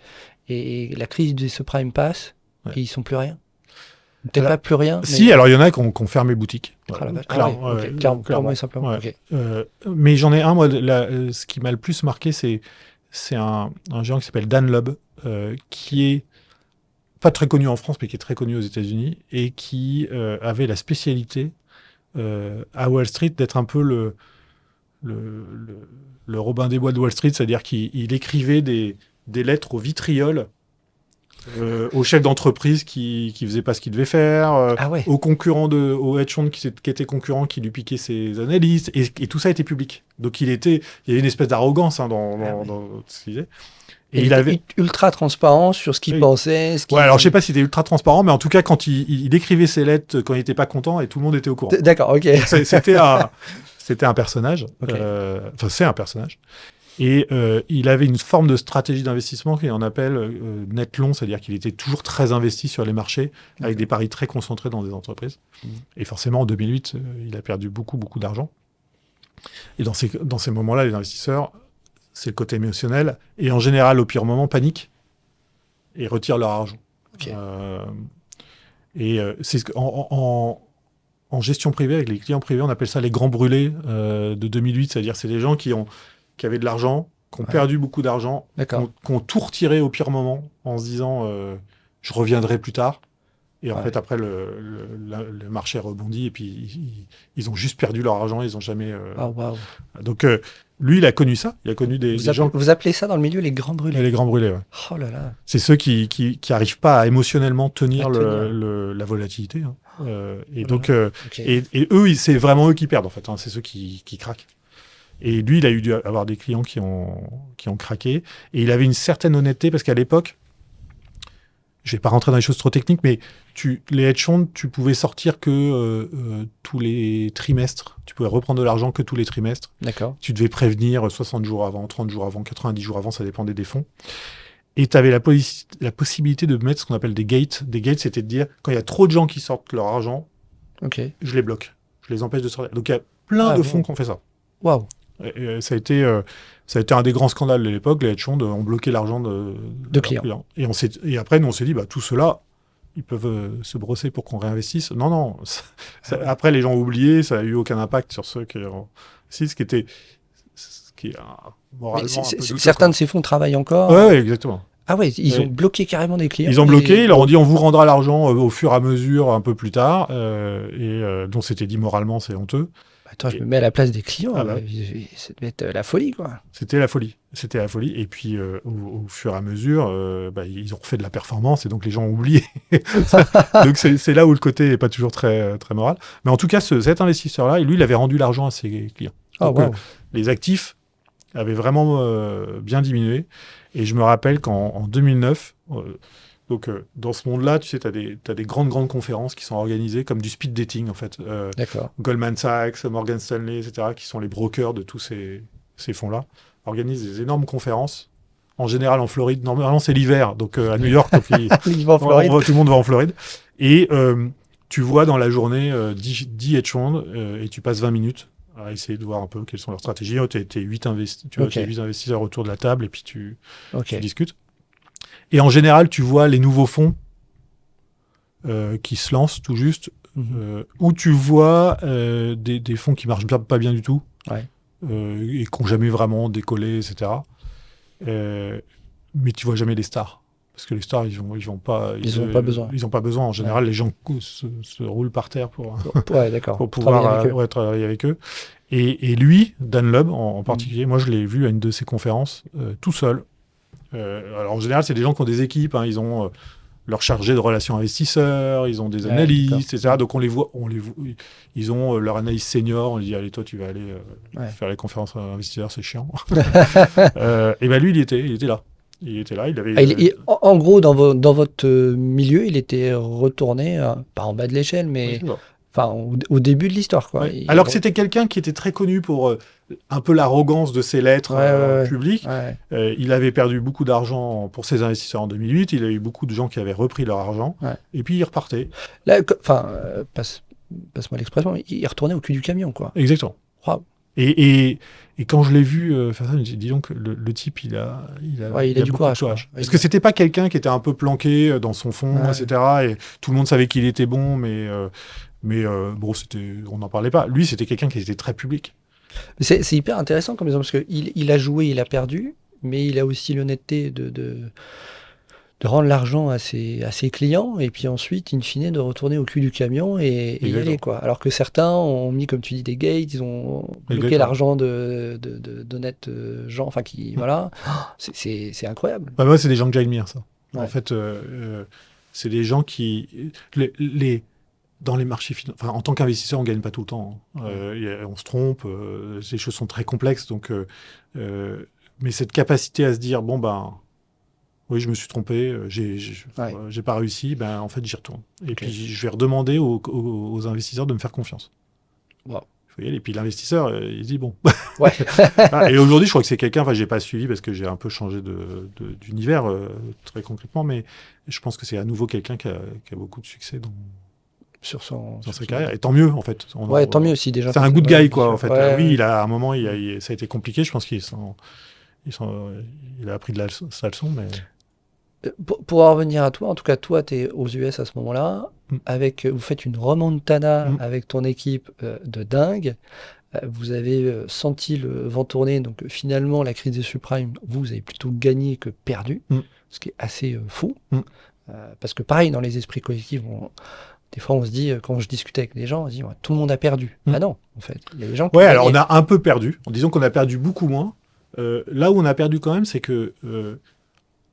et la crise des subprimes passe, et ils sont plus rien. Peut-être pas plus rien. Si, alors il y en a qui ont fermé boutique. Clairement et simplement. Ouais. Okay. Mais j'en ai un, moi, ce qui m'a le plus marqué, c'est un géant qui s'appelle Dan Loeb, qui est pas très connu en France, mais qui est très connu aux États-Unis, et qui avait la spécialité à Wall Street d'être un peu le Robin des Bois de Wall Street, c'est-à-dire qu'il écrivait des lettres au vitriol aux chefs d'entreprise qui faisaient pas ce qu'ils devaient faire, aux concurrents aux hedge funds qui étaient concurrents qui lui piquaient ses analystes, et tout ça était public. Donc il y avait une espèce d'arrogance dans ce qu'il disait. Et il avait ultra transparent sur ce qu'il pensait. Alors je sais pas si c'était ultra transparent, mais en tout cas quand il écrivait ses lettres quand il était pas content, et tout le monde était au courant. D'accord, ok. C'était un personnage. Enfin, c'est un personnage. Et il avait une forme de stratégie d'investissement qu'on appelle net long, c'est-à-dire qu'il était toujours très investi sur les marchés, avec des paris très concentrés dans des entreprises. Et forcément, en 2008, il a perdu beaucoup, beaucoup d'argent. Et dans ces moments-là, les investisseurs, c'est le côté émotionnel, et en général, au pire moment, paniquent et retirent leur argent. Okay. C'est en gestion privée, avec les clients privés, on appelle ça les grands brûlés de 2008, c'est-à-dire c'est des gens qui avaient de l'argent, qui ont perdu beaucoup d'argent, qui ont tout retiré au pire moment en se disant je reviendrai plus tard. Et en fait, après, le marché rebondit, et puis ils ont juste perdu leur argent, ils n'ont jamais... Donc, Lui, il a connu ça. Il a connu des gens. Vous appelez ça dans le milieu les grands brûlés. Les grands brûlés, ouais. Oh là là. C'est ceux qui arrivent pas à émotionnellement tenir, À tenir. la volatilité. Hein. Et Oh donc, là là. Ok. et eux, c'est vraiment eux qui perdent, en fait. Hein. C'est ceux qui craquent. Et lui, il a eu dû avoir des clients qui ont craqué. Et il avait une certaine honnêteté, parce qu'à l'époque, je vais pas rentrer dans les choses trop techniques, mais les hedge funds, tu pouvais sortir que tous les trimestres. Tu pouvais reprendre de l'argent que tous les trimestres. D'accord. Tu devais prévenir 60 jours avant, 30 jours avant, 90 jours avant, ça dépendait des fonds. Et tu avais la possibilité de mettre ce qu'on appelle des gates. Des gates, c'était de dire, quand il y a trop de gens qui sortent leur argent, Ok. je les bloque. Je les empêche de sortir. Donc il y a plein de fonds qui ont fait ça. Waouh. Ça a été un des grands scandales de l'époque. Les hedge funds ont bloqué l'argent de leurs clients. Et après, nous, on s'est dit, tout cela, ils peuvent se brosser pour qu'on réinvestisse. Non. Après, les gens ont oublié, ça n'a eu aucun impact sur ceux qui ont investi, ce qui est moralement un peu douteux, certains de ces fonds travaillent encore. Ouais, exactement. Ah ouais, ils ont bloqué carrément des clients. Ils ont bloqué, ils leur ont dit on vous rendra l'argent au fur et à mesure, un peu plus tard, dont c'était dit moralement, c'est honteux. Attends, je me mets à la place des clients. Ah bah. Ça devait être la folie, quoi. C'était la folie. Et puis, au fur et à mesure, ils ont refait de la performance et donc les gens ont oublié. Donc, c'est là où le côté n'est pas toujours très, très moral. Mais en tout cas, cet investisseur-là, lui, il avait rendu l'argent à ses clients. Donc, les actifs avaient vraiment bien diminué. Et je me rappelle qu'en 2009... dans ce monde-là, tu sais, tu as des grandes conférences qui sont organisées comme du speed dating, en fait. D'accord. Goldman Sachs, Morgan Stanley, etc., qui sont les brokers de tous ces fonds-là, organisent des énormes conférences, en général en Floride. Normalement, c'est l'hiver, donc à New York, donc Ils vont en Floride. tout le monde va en Floride. Et tu vois dans la journée 10 hedge funds et tu passes 20 minutes à essayer de voir un peu quelles sont leurs stratégies. Tu as 8 investisseurs autour de la table et puis tu discutes. Et en général, tu vois les nouveaux fonds qui se lancent tout juste, ou tu vois des fonds qui marchent pas bien du tout, et qui n'ont jamais vraiment décollé, etc. Mais tu vois jamais les stars. Parce que les stars, ils n'ont pas besoin. Ils n'ont pas besoin. En général, les gens se roulent par terre pour pouvoir travailler avec eux. Et lui, Dan Loeb en particulier, moi je l'ai vu à une de ses conférences, tout seul. Alors en général, c'est des gens qui ont des équipes, hein, ils ont leur chargé de relations investisseurs, ils ont des analystes, etc. Donc on les voit, ils ont leur analyse senior, on lui dit allez toi tu vas aller faire les conférences investisseurs, c'est chiant. Et lui il était là. Il était là, il avait. En gros, dans votre milieu, il était retourné, pas en bas de l'échelle, mais au début de l'histoire, quoi. Ouais. Alors que c'était quelqu'un qui était très connu pour un peu l'arrogance de ses lettres publiques. Ouais. Il avait perdu beaucoup d'argent pour ses investisseurs en 2008. Il a eu beaucoup de gens qui avaient repris leur argent. Ouais. Et puis il repartait. Là, passe-moi l'expression, il retournait au cul du camion, quoi. Exactement. Wow. Et quand je l'ai vu faire ça, je me suis dit, dis donc, le type, il a du courage. Parce que c'était pas quelqu'un qui était un peu planqué dans son fond, etc. Et tout le monde savait qu'il était bon, mais bon, on n'en parlait pas. Lui, c'était quelqu'un qui était très public. C'est hyper intéressant comme exemple, parce qu'il a joué, il a perdu, mais il a aussi l'honnêteté de rendre l'argent à ses clients, et puis ensuite, in fine, de retourner au cul du camion et y aller, quoi. Alors que certains ont mis, comme tu dis, des gates, ils ont bloqué l'argent d'honnêtes gens, enfin, qui, voilà. C'est incroyable. Moi, c'est des gens que j'admire, ça. Ouais. En fait, c'est des gens qui... Dans les marchés financiers, en tant qu'investisseur, on ne gagne pas tout le temps. On se trompe, les choses sont très complexes. Donc, mais cette capacité à se dire, oui, je me suis trompé, j'ai pas réussi, en fait, j'y retourne. Et puis, je vais redemander aux investisseurs de me faire confiance. Wow. Et puis, l'investisseur, il dit, bon. Ouais. Et aujourd'hui, je crois que c'est quelqu'un, je n'ai pas suivi parce que j'ai un peu changé d'univers, très concrètement, mais je pense que c'est à nouveau quelqu'un qui a beaucoup de succès sur sa carrière, et tant mieux en fait. Tant mieux aussi déjà. C'est un good guy quoi en fait. Oui, il a à un moment, ça a été compliqué. Je pense qu'il a appris sa leçon, mais. Pour en revenir à toi, en tout cas toi, tu es aux US à ce moment-là, vous faites une remontada avec ton équipe de dingue. Vous avez senti le vent tourner, donc finalement la crise des subprimes, vous avez plutôt gagné que perdu, ce qui est assez fou. Parce que pareil, dans les esprits collectifs, Des fois, on se dit, quand je discute avec des gens, on se dit, ouais, tout le monde a perdu. Ah non, en fait, il y a des gens qui Ouais, ont alors on gagné. a un peu perdu. Disons qu'on a perdu beaucoup moins. Là où on a perdu quand même, c'est que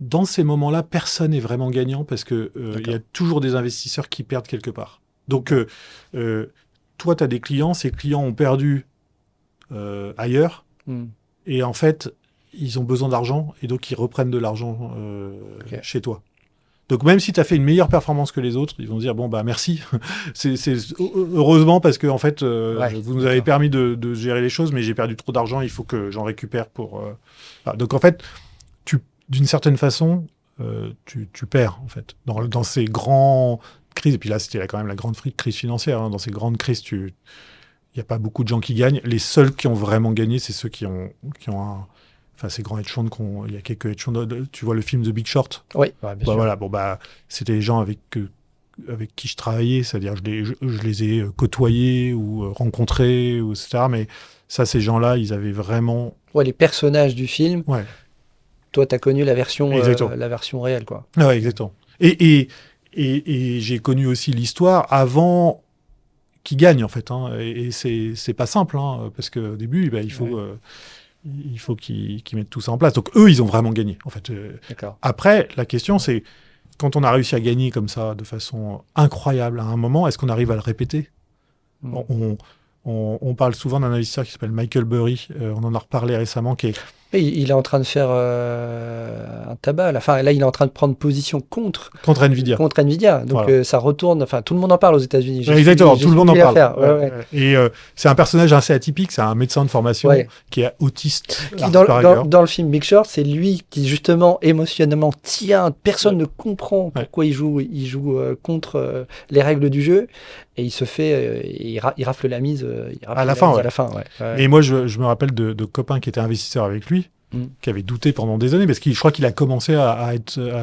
dans ces moments-là, personne n'est vraiment gagnant parce que il y a toujours des investisseurs qui perdent quelque part. Donc, toi, tu as des clients, ces clients ont perdu ailleurs, et en fait, ils ont besoin d'argent, et donc ils reprennent de l'argent chez toi. Donc même si tu as fait une meilleure performance que les autres, ils vont dire bon bah merci, c'est heureusement parce que en fait vous nous avez permis de gérer les choses, mais j'ai perdu trop d'argent, il faut que j'en récupère pour. Voilà. Donc en fait, d'une certaine façon, tu perds en fait dans ces grandes crises. Et puis là c'était quand même la grande crise financière. Hein. Dans ces grandes crises, il n'y a pas beaucoup de gens qui gagnent. Les seuls qui ont vraiment gagné, c'est ceux qui ont un. Enfin, ces grands hedge funds, il y a quelques hedge funds. Tu vois le film The Big Short? Oui, bien sûr. Voilà, c'était les gens avec qui je travaillais, c'est-à-dire je les ai côtoyés ou rencontrés, etc. Mais ça, ces gens-là, ils avaient vraiment... Ouais, les personnages du film, toi, tu as connu la version réelle, quoi. Ouais, exactement. Et j'ai connu aussi l'histoire avant qu'ils gagnent, en fait. Hein, et c'est pas simple, hein, parce qu'au début, il faut qu'ils mettent tout ça en place. Donc, eux, ils ont vraiment gagné, en fait. Après, la question, c'est, quand on a réussi à gagner comme ça, de façon incroyable à un moment, est-ce qu'on arrive à le répéter? On parle souvent d'un investisseur qui s'appelle Michael Burry. On en a reparlé récemment, qui est... Il est en train de faire un tabac. Là, il est en train de prendre position contre Nvidia. Contre Nvidia. Donc, voilà. Ça retourne. Enfin, tout le monde en parle aux États-Unis. Exactement, tout le monde en parle. Et c'est un personnage assez atypique. C'est un médecin de formation qui est autiste. Dans le film Big Short, c'est lui qui, justement, émotionnellement tient. Personne ne comprend pourquoi il joue contre les règles du jeu. Et il se fait, il rafle la mise à la fin. Et moi, je me rappelle de copains qui étaient investisseurs avec lui, qui avaient douté pendant des années, parce que je crois qu'il a commencé à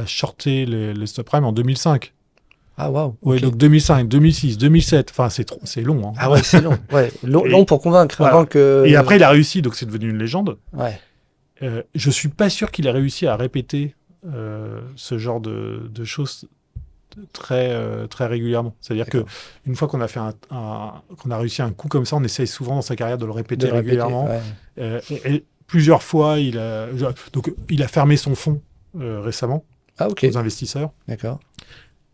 shorter les subprimes en 2005. Ah, waouh. Oui, donc 2005, 2006, 2007, enfin, c'est long. Hein. Ah ouais, c'est long. Long pour convaincre. Voilà. Avant que... Et après, il a réussi, donc c'est devenu une légende. Ouais. Je suis pas sûr qu'il ait réussi à répéter ce genre de choses très régulièrement. C'est-à-dire qu'une fois qu'on a fait qu'on a réussi un coup comme ça, on essaye souvent dans sa carrière de le répéter régulièrement. Et plusieurs fois, il a fermé son fonds récemment aux investisseurs. D'accord.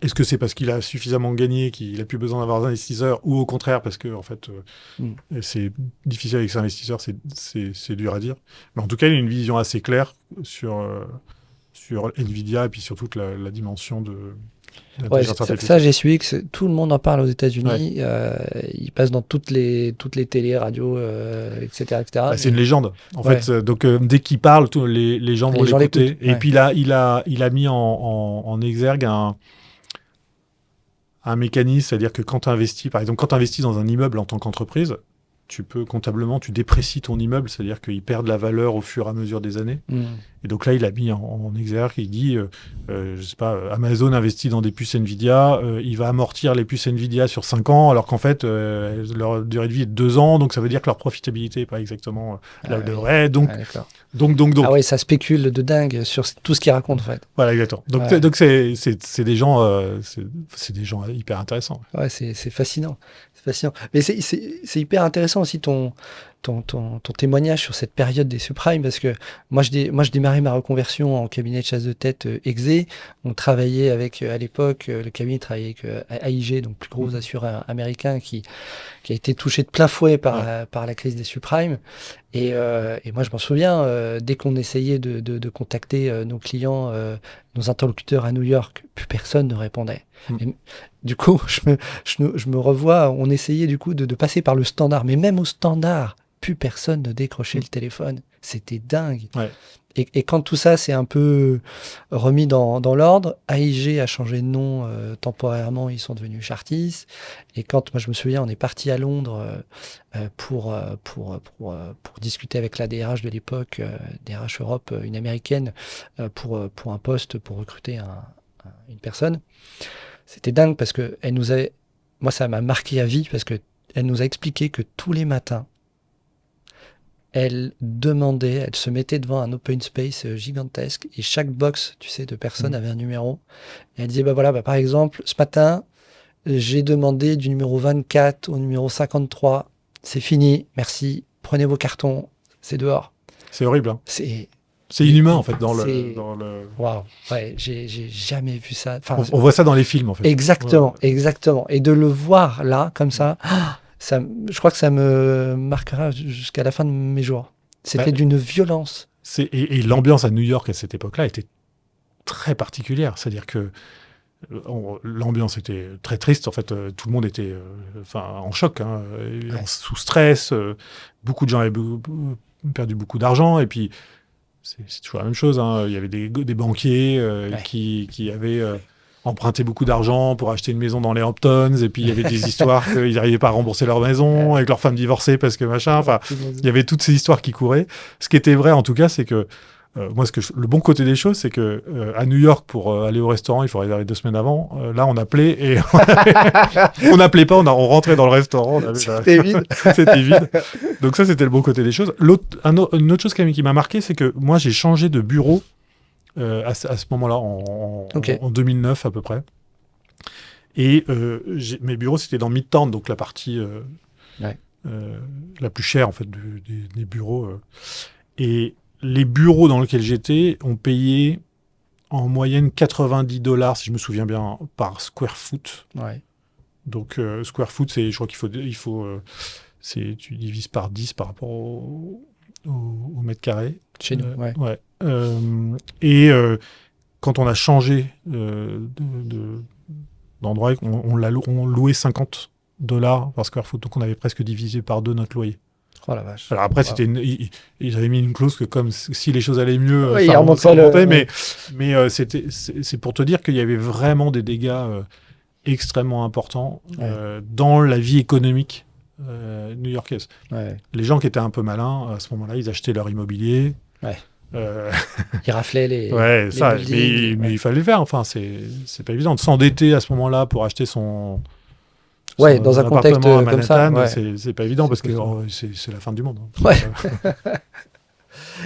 Est-ce que c'est parce qu'il a suffisamment gagné qu'il n'a plus besoin d'avoir d'investisseurs, ou au contraire parce que en fait c'est difficile avec ses investisseurs, c'est dur à dire. Mais en tout cas, il a une vision assez claire sur Nvidia et puis sur toute la dimension de... Ça, j'ai suivi que tout le monde en parle aux États-Unis. Il passe dans toutes les télés, radios, etc. C'est une légende. En fait, donc dès qu'il parle, les gens vont l'écouter. Et puis là, il a mis en exergue un mécanisme, c'est-à-dire que quand tu investis, par exemple, quand tu investis dans un immeuble en tant qu'entreprise, tu peux comptablement, tu déprécies ton immeuble, c'est-à-dire qu'il perd de la valeur au fur et à mesure des années. Et donc là, il a mis en exergue, il dit, je sais pas, Amazon investit dans des puces Nvidia, il va amortir les puces Nvidia sur 5 ans, alors qu'en fait, leur durée de vie est de 2 ans, donc ça veut dire que leur profitabilité n'est pas exactement là où devrait. Donc. Ah ouais, ça spécule de dingue sur tout ce qu'ils racontent, en fait. Voilà, exactement. Donc c'est des gens, c'est des gens hyper intéressants. Ouais, c'est fascinant. Fascinant. Mais c'est hyper intéressant aussi ton témoignage sur cette période des subprimes, parce que moi je démarrais ma reconversion en cabinet de chasse de tête Exé. On travaillait avec, à l'époque, le cabinet travaillait avec AIG, donc plus gros assureur américain qui a été touché de plein fouet par la crise des subprimes. Et moi je m'en souviens, dès qu'on essayait de contacter nos clients, nos interlocuteurs à New York, plus personne ne répondait. Et, du coup, je me revois, on essayait du coup de passer par le standard, mais même au standard, plus personne ne décrochait le téléphone. C'était dingue. Ouais. Et quand tout ça s'est un peu remis dans l'ordre, AIG a changé de nom temporairement, ils sont devenus Chartis. Et quand, moi je me souviens, on est parti à Londres pour discuter avec la DRH de l'époque, DRH Europe, une américaine, pour un poste, pour recruter une personne. C'était dingue parce que moi ça m'a marqué à vie, parce que elle nous a expliqué que tous les matins, elle se mettait devant un open space gigantesque, et chaque box, tu sais, de personnes avait un numéro. Et elle disait, par exemple, ce matin, j'ai demandé du numéro 24 au numéro 53. C'est fini, merci. Prenez vos cartons, c'est dehors. C'est horrible. Hein. C'est inhumain, en fait, dans c'est- le... Waouh, ouais, j'ai jamais vu ça. Enfin, On voit ça dans les films, en fait. exactement, Ouais. exactement. Et de le voir là, comme ça, je crois que ça me marquera jusqu'à la fin de mes jours. C'était Ouais. d'une violence. Et l'ambiance à New York à cette époque-là était très particulière. C'est-à-dire que l'ambiance était très triste. En fait, tout le monde était en choc, hein, Ouais. sous stress. Beaucoup de gens avaient perdu beaucoup d'argent. Et puis, c'est toujours la même chose. Hein. Il y avait des banquiers Ouais. qui avaient emprunté beaucoup d'argent pour acheter une maison dans les Hamptons. Et puis, il y avait des histoires qu'ils n'arrivaient pas à rembourser leur maison, avec leur femme divorcée parce que machin. Enfin, il y avait toutes ces histoires qui couraient. Ce qui était vrai, en tout cas, c'est que moi, le bon côté des choses, c'est que à New York, pour aller au restaurant, il faut réserver 2 semaines avant. Là, on appelait et on n'appelait pas, on rentrait dans le restaurant. C'était vide. C'était vide. Donc ça, c'était le bon côté des choses. Une autre chose qui m'a marqué, c'est que moi, j'ai changé de bureau à ce moment-là, en 2009 à peu près. Et mes bureaux, c'était dans Midtown, donc la partie la plus chère en fait des bureaux. Et les bureaux dans lesquels j'étais ont payé en moyenne $90, si je me souviens bien, par square foot. Ouais. Donc, square foot, je crois tu divises par 10 par rapport au mètre carré. Chez nous, ouais. Ouais. Et quand on a changé d'endroit, on louait $50 par square foot. Donc, on avait presque divisé par 2 notre loyer. Oh la vache. Alors après, ils avaient mis une clause que comme si les choses allaient mieux, Oui, ça remontait, ouais. mais c'est pour te dire qu'il y avait vraiment des dégâts extrêmement importants dans la vie économique new-yorkaise. Ouais. Les gens qui étaient un peu malins, à ce moment-là, ils achetaient leur immobilier. Ouais. Ils raflaient les buildings, mais il fallait le faire. Enfin, c'est pas évident de s'endetter à ce moment-là pour acheter son dans un contexte appartement à comme ça, Manhattan, c'est pas évident parce que c'est la fin du monde. Hein. Ouais.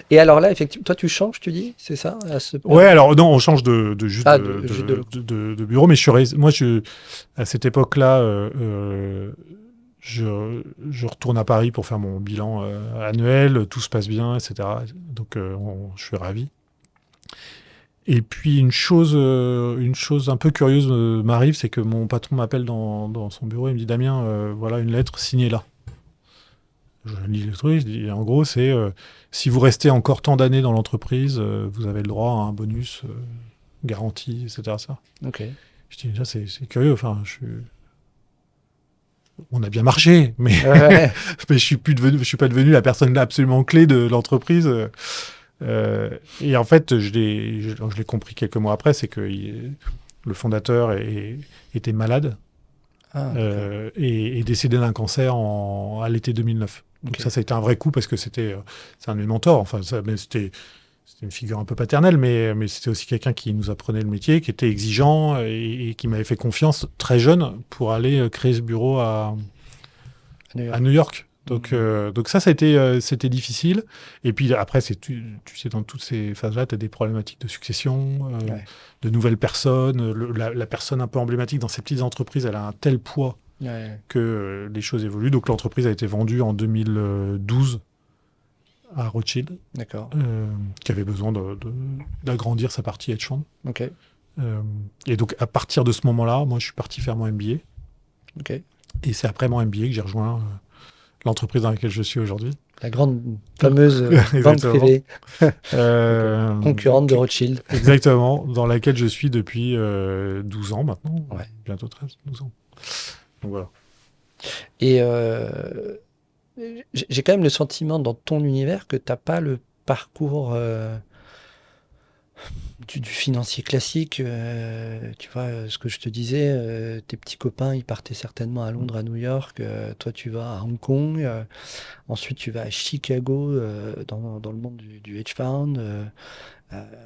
Et alors là, effectivement, toi, tu changes, tu dis, c'est ça Ouais, alors non, on change de bureau, mais à cette époque-là, je retourne à Paris pour faire mon bilan annuel, tout se passe bien, etc. Donc, je suis ravi. Et puis, une chose un peu curieuse m'arrive, c'est que mon patron m'appelle dans son bureau, il me dit « Damien, voilà une lettre, signez-la ». Je lis le truc, je dis, en gros, c'est si vous restez encore tant d'années dans l'entreprise, vous avez le droit à un bonus garanti, etc. Ça. Ok. Je dis, déjà, c'est curieux. Enfin, on a bien marché, mais, mais je suis pas devenu la personne absolument clé de l'entreprise. Et en fait, je l'ai compris quelques mois après, c'est que le fondateur était malade et est décédé d'un cancer à l'été 2009. Donc ça a été un vrai coup parce que c'est un de mes mentors. Enfin, c'était une figure un peu paternelle, mais c'était aussi quelqu'un qui nous apprenait le métier, qui était exigeant et qui m'avait fait confiance très jeune pour aller créer ce bureau à New York. Donc ça a été c'était difficile. Et puis après, tu sais, dans toutes ces phases-là, tu as des problématiques de succession, de nouvelles personnes. La personne un peu emblématique dans ces petites entreprises, elle a un tel poids que les choses évoluent. Donc l'entreprise a été vendue en 2012 à Rothschild, qui avait besoin d'agrandir sa partie hedge fund. Et donc à partir de ce moment-là, moi je suis parti faire mon MBA. Et c'est après mon MBA que j'ai rejoint l'entreprise dans laquelle je suis aujourd'hui. La grande fameuse banque privée concurrente de Rothschild. Exactement, dans laquelle je suis depuis 12 ans maintenant, bientôt 12 ans. Donc voilà. Et j'ai quand même le sentiment dans ton univers que tu n'as pas le parcours du financier classique. Tu vois, ce que je te disais, tes petits copains, ils partaient certainement à Londres, à New York. Toi, tu vas à Hong Kong. Ensuite, tu vas à Chicago, dans le monde du hedge fund.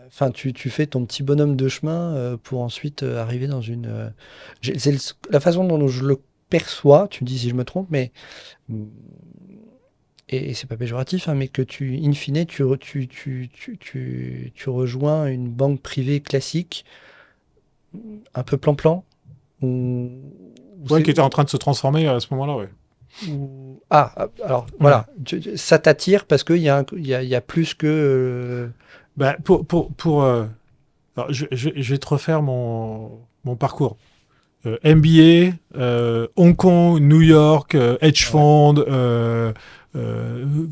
Enfin, tu fais ton petit bonhomme de chemin pour ensuite arriver dans une... c'est la façon dont je le perçois, tu me dis si je me trompe, mais... Et c'est pas péjoratif, hein, mais que in fine, tu rejoins une banque privée classique, un peu plan-plan, où Ouais, qui était en train de se transformer à ce moment-là, ouais. Alors voilà, ça t'attire parce qu'il y a plus que... Bah, alors, je vais te refaire mon parcours. MBA, Hong Kong, New York, hedge fund,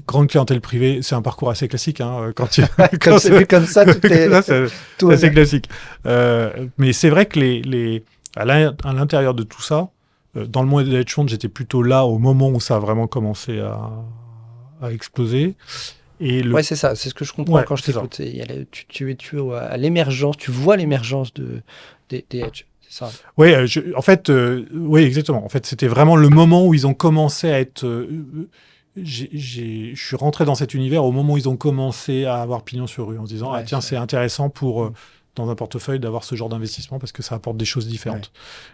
grande clientèle privée, c'est un parcours assez classique. Hein, quand tu, Comme c'est vu comme ça, c'est assez classique. Mais c'est vrai que à l'intérieur de tout ça, dans le monde des hedge funds, j'étais plutôt là au moment où ça a vraiment commencé à exploser. Ouais, c'est ça, c'est ce que je comprends quand je t'écoute. Tu es à l'émergence, tu vois l'émergence des hedge. Ça. Oui, oui, exactement. En fait, c'était vraiment le moment où ils ont commencé à être. Je suis rentré dans cet univers au moment où ils ont commencé à avoir pignon sur rue en se disant tiens, c'est intéressant pour dans un portefeuille d'avoir ce genre d'investissement parce que ça apporte des choses différentes.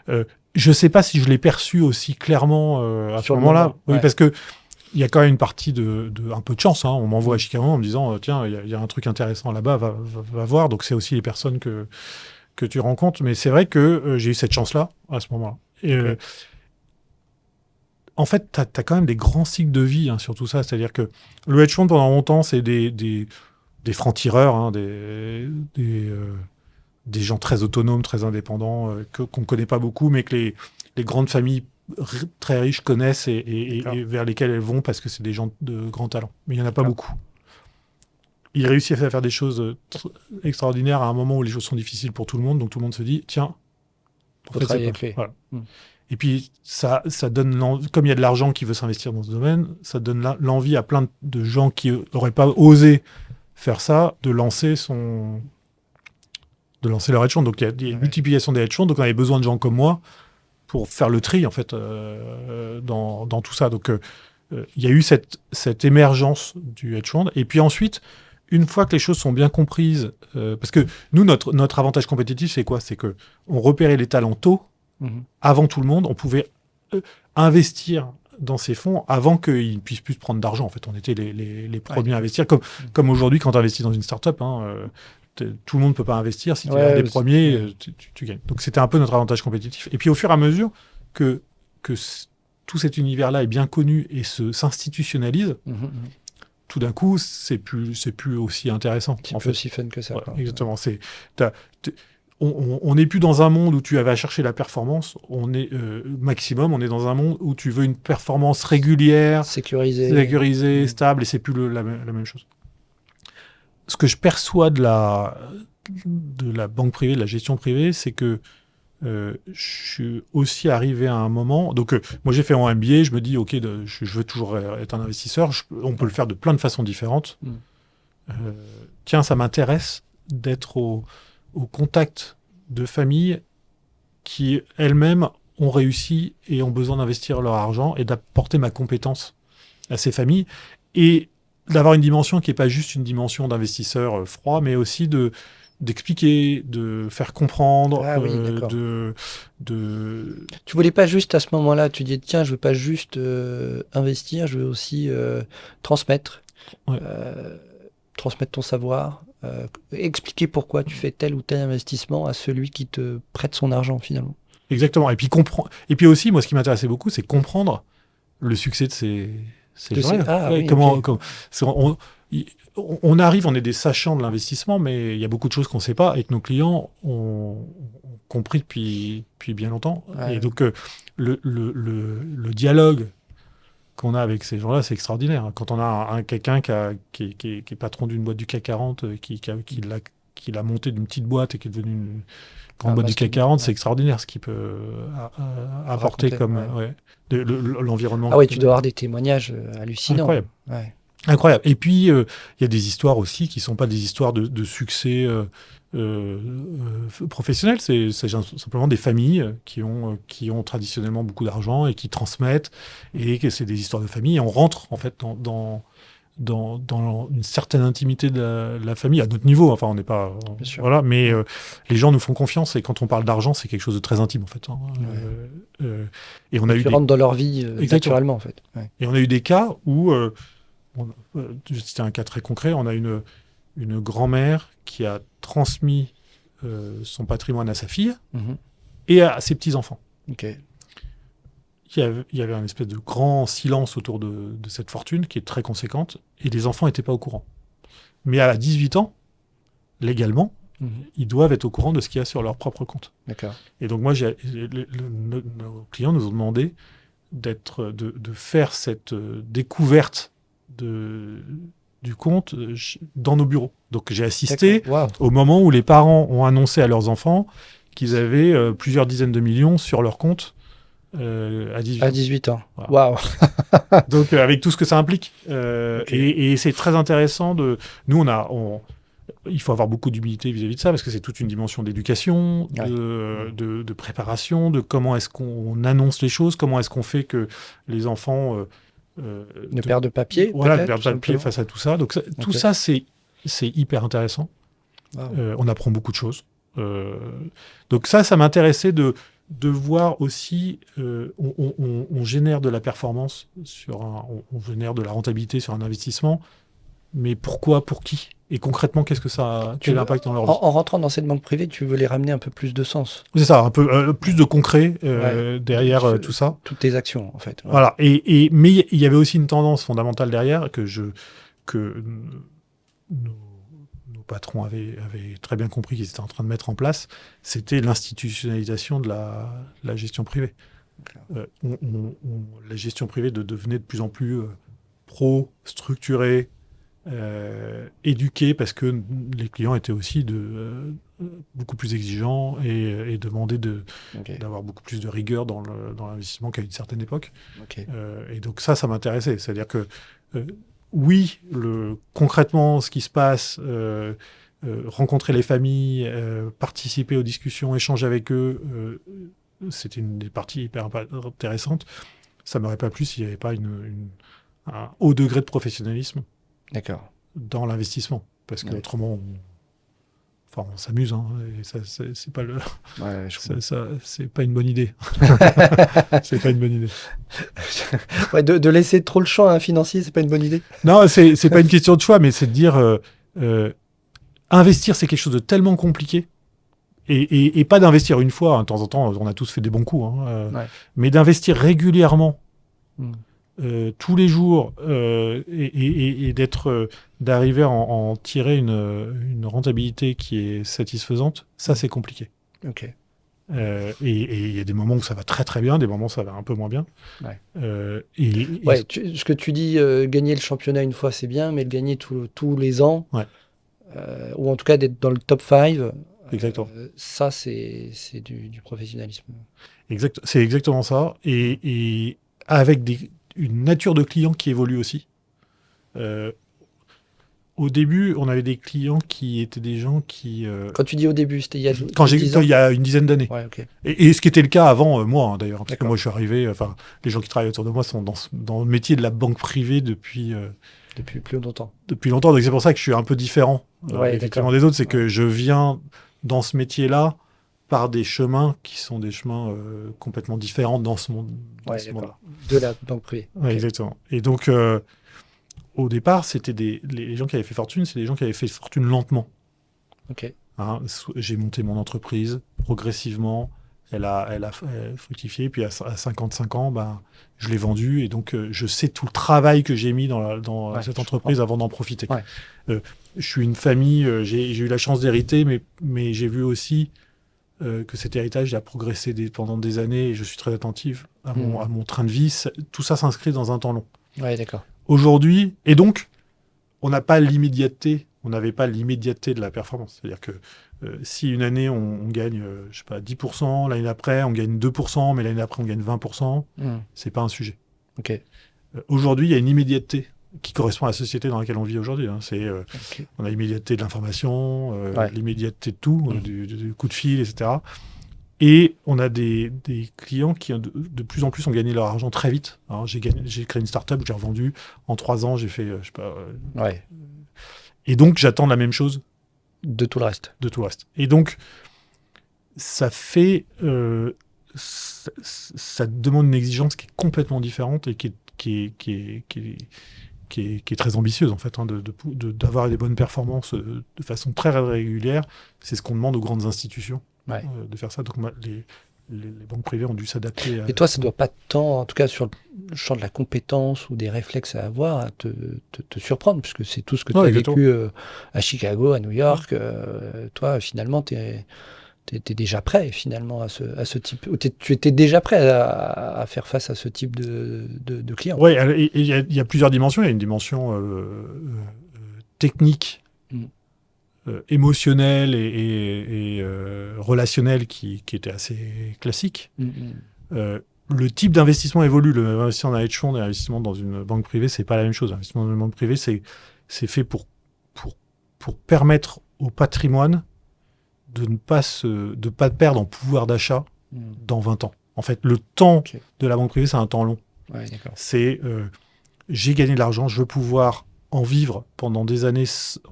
Je ne sais pas si je l'ai perçu aussi clairement à ce moment-là. Oui, parce que il y a quand même une partie de un peu de chance. Hein. On m'envoie à Chicago en me disant tiens, il y a un truc intéressant là-bas, va voir. Donc c'est aussi les personnes que tu rencontres, mais c'est vrai que j'ai eu cette chance-là à ce moment-là. Et, en fait, tu as quand même des grands cycles de vie sur tout ça. C'est-à-dire que le hedge fund, pendant longtemps, c'est des francs-tireurs, hein, des gens très autonomes, très indépendants, qu'on ne connaît pas beaucoup, mais que les grandes familles très riches connaissent et vers lesquelles elles vont parce que c'est des gens de grand talent. Mais il n'y en a pas beaucoup. Il réussit à faire des choses extraordinaires à un moment où les choses sont difficiles pour tout le monde. Donc tout le monde se dit, tiens, faut travailler avec lui. Voilà. Et puis ça donne comme il y a de l'argent qui veut s'investir dans ce domaine, ça donne l'envie à plein de gens qui n'auraient pas osé faire ça, de lancer leur hedge fund. Donc il y a une multiplication des hedge funds. Donc on avait besoin de gens comme moi pour faire le tri en fait dans tout ça. Donc il y a eu cette émergence du hedge fund. Et puis ensuite, une fois que les choses sont bien comprises, parce que nous, notre avantage compétitif, c'est quoi ? C'est qu'on repérait les talents tôt, avant tout le monde. On pouvait investir dans ces fonds avant qu'ils ne puissent plus prendre d'argent. En fait, on était les premiers à investir. Comme aujourd'hui, quand tu investis dans une start-up, tout le monde ne peut pas investir. Si tu es un des premiers, tu gagnes. Donc, c'était un peu notre avantage compétitif. Et puis, au fur et à mesure que tout cet univers-là est bien connu et s'institutionnalise, tout d'un coup, c'est plus aussi intéressant. C'est plus aussi fun que ça. Ouais, exactement. On n'est plus dans un monde où tu vas chercher la performance. On est maximum. On est dans un monde où tu veux une performance régulière, sécurisée, stable, et c'est plus la même chose. Ce que je perçois de la banque privée, de la gestion privée, c'est que je suis aussi arrivé à un moment. Donc, moi, j'ai fait mon MBA. Je me dis, ok, je veux toujours être un investisseur. On peut le faire de plein de façons différentes. Tiens, ça m'intéresse d'être au contact de familles qui elles-mêmes ont réussi et ont besoin d'investir leur argent et d'apporter ma compétence à ces familles et d'avoir une dimension qui n'est pas juste une dimension d'investisseur froid, mais aussi d'expliquer, de faire comprendre, Tu voulais pas juste à ce moment-là, tu dis tiens, je veux pas juste investir, je veux aussi transmettre ton savoir, expliquer pourquoi tu fais tel ou tel investissement à celui qui te prête son argent finalement. Exactement. Et puis et puis aussi, moi, ce qui m'intéressait beaucoup, c'est comprendre le succès de ces gens-là. On arrive, on est des sachants de l'investissement, mais il y a beaucoup de choses qu'on ne sait pas et que nos clients ont compris depuis bien longtemps. Et donc, le dialogue qu'on a avec ces gens-là, c'est extraordinaire. Quand on a quelqu'un qui est patron d'une boîte du CAC 40, qui l'a monté d'une petite boîte et qui est devenu une grande boîte du CAC 40, c'est extraordinaire ce qu'il peut apporter comme l'environnement. Ah oui, tu dois avoir des témoignages hallucinants. Incroyable. Ouais. Incroyable. Et puis, il y a des histoires aussi qui ne sont pas des histoires de succès professionnel. C'est simplement des familles qui ont traditionnellement beaucoup d'argent et qui transmettent. Et que c'est des histoires de famille. Et on rentre, en fait, dans une certaine intimité de la famille, à notre niveau. Enfin, on n'est pas... Voilà, mais les gens nous font confiance. Et quand on parle d'argent, c'est quelque chose de très intime, en fait. Et on a eu rentres dans leur vie naturellement, en fait. Ouais. Et on a eu des cas où... c'était un cas très concret. On a une grand-mère qui a transmis son patrimoine à sa fille et à ses petits-enfants. Okay. il y avait un espèce de grand silence autour de cette fortune qui est très conséquente, et les enfants n'étaient pas au courant. Mais à 18 ans, légalement, ils doivent être au courant de ce qu'il y a sur leur propre compte. D'accord. Et donc moi, nos clients nous ont demandé de faire cette découverte du compte dans nos bureaux. Donc j'ai assisté au moment où les parents ont annoncé à leurs enfants qu'ils avaient plusieurs dizaines de millions sur leur compte à 18 ans. À 18 ans. Waouh. Donc avec tout ce que ça implique. Et c'est très intéressant Nous, il faut avoir beaucoup d'humilité vis-à-vis de ça, parce que c'est toute une dimension d'éducation, de préparation, de comment est-ce qu'on annonce les choses, comment est-ce qu'on fait que les enfants... ne perdent pas pied. Voilà, ne perdent pas pied face à tout ça. Donc tout ça, c'est hyper intéressant. On apprend beaucoup de choses. Donc ça m'intéressait de voir aussi... on génère de la performance, on génère de la rentabilité sur un investissement, mais pourquoi, pour qui ? Et concrètement, quel impact dans leur vie ? En rentrant dans cette banque privée, tu veux les ramener un peu plus de sens. C'est ça, un peu plus de concret derrière tout ça. Toutes tes actions, en fait. Voilà. Mais il y avait aussi une tendance fondamentale derrière que nos patrons avaient très bien compris qu'ils étaient en train de mettre en place. C'était l'institutionnalisation de la gestion privée. La gestion privée devenait de plus en plus structurée, éduquée, parce que les clients étaient aussi beaucoup plus exigeants et demandaient d'avoir beaucoup plus de rigueur dans l'investissement qu'à une certaine époque. Et donc ça m'intéressait. C'est-à-dire que oui, concrètement, ce qui se passe, rencontrer les familles, participer aux discussions, échanger avec eux, c'était une des parties hyper intéressantes. Ça m'aurait pas plu s'il n'y avait pas un haut degré de professionnalisme dans l'investissement. Parce qu'autrement, on s'amuse, hein, et ça, c'est pas c'est pas une bonne idée. C'est pas une bonne idée. De laisser trop le champ à un financier, c'est pas une bonne idée. Non, c'est pas une question de choix, mais c'est de dire investir, c'est quelque chose de tellement compliqué. Et pas d'investir une fois, hein, de temps en temps, on a tous fait des bons coups, mais d'investir régulièrement, tous les jours, et d'arriver à en tirer une rentabilité qui est satisfaisante, ça c'est compliqué. Et il y a des moments où ça va très très bien, des moments où ça va un peu moins bien. Ce que tu dis, gagner le championnat une fois c'est bien, mais le gagner tous les ans, ou en tout cas d'être dans le top 5, exactement. Ça c'est du professionnalisme. C'est exactement ça. Et avec une nature de client qui évolue aussi. Au début, on avait des clients qui étaient des gens qui... Quand tu dis au début, c'était il y a une dizaine d'années. Et ce qui était le cas avant moi, hein, d'ailleurs. Parce que moi, je suis arrivé... les gens qui travaillent autour de moi sont dans le métier de la banque privée depuis plus longtemps. Depuis longtemps. Donc c'est pour ça que je suis un peu différent effectivement des autres. C'est que je viens dans ce métier-là par des chemins qui sont des chemins complètement différents dans ce monde. De la banque privée. Exactement. Et donc... au départ, c'était les gens qui avaient fait fortune, c'est des gens qui avaient fait fortune lentement. Hein, j'ai monté mon entreprise progressivement, elle a fructifié, puis à 55 ans, je l'ai vendue, et donc je sais tout le travail que j'ai mis dans cette entreprise avant d'en profiter. Je suis une famille, j'ai eu la chance d'hériter, mais j'ai vu aussi que cet héritage a progressé pendant des années, et je suis très attentif à mon train de vie. Tout ça s'inscrit dans un temps long. Aujourd'hui, et donc, on n'avait pas l'immédiateté de la performance. C'est-à-dire que si une année, on gagne, 10%, l'année d'après, on gagne 2%, mais l'année d'après, on gagne 20%, c'est pas un sujet. Aujourd'hui, il y a une immédiateté qui correspond à la société dans laquelle on vit aujourd'hui. Hein. On a l'immédiateté de l'information, l'immédiateté de tout, du coup de fil, etc. Et on a des clients qui, de plus en plus, ont gagné leur argent très vite. Alors, j'ai créé une start-up, j'ai revendu. En 3 ans, j'ai fait, Et donc, j'attends la même chose. De tout le reste. Et donc, ça fait... ça demande une exigence qui est complètement différente et qui est très ambitieuse, en fait, hein, d'avoir des bonnes performances de façon très régulière. C'est ce qu'on demande aux grandes institutions. De faire ça. Donc les banques privées ont dû s'adapter. Et toi, ça ne doit pas tant, en tout cas sur le champ de la compétence ou des réflexes à avoir, à te surprendre, puisque c'est tout ce que tu as vécu à Chicago, à New York. Toi, finalement, tu étais déjà prêt finalement à ce type. Tu étais déjà prêt à faire face à ce type de client. Oui, il y a plusieurs dimensions. Il y a une dimension technique, émotionnelle et relationnelle qui était assez classique. Le type d'investissement évolue. L'investissement dans un hedge fund et l'investissement dans une banque privée, c'est pas la même chose. L'investissement dans une banque privée, c'est fait pour permettre au patrimoine de ne pas perdre en pouvoir d'achat dans 20 ans. En fait, le temps de la banque privée, c'est un temps long. Ouais, d'accord. C'est j'ai gagné de l'argent, je veux pouvoir en vivre pendant des années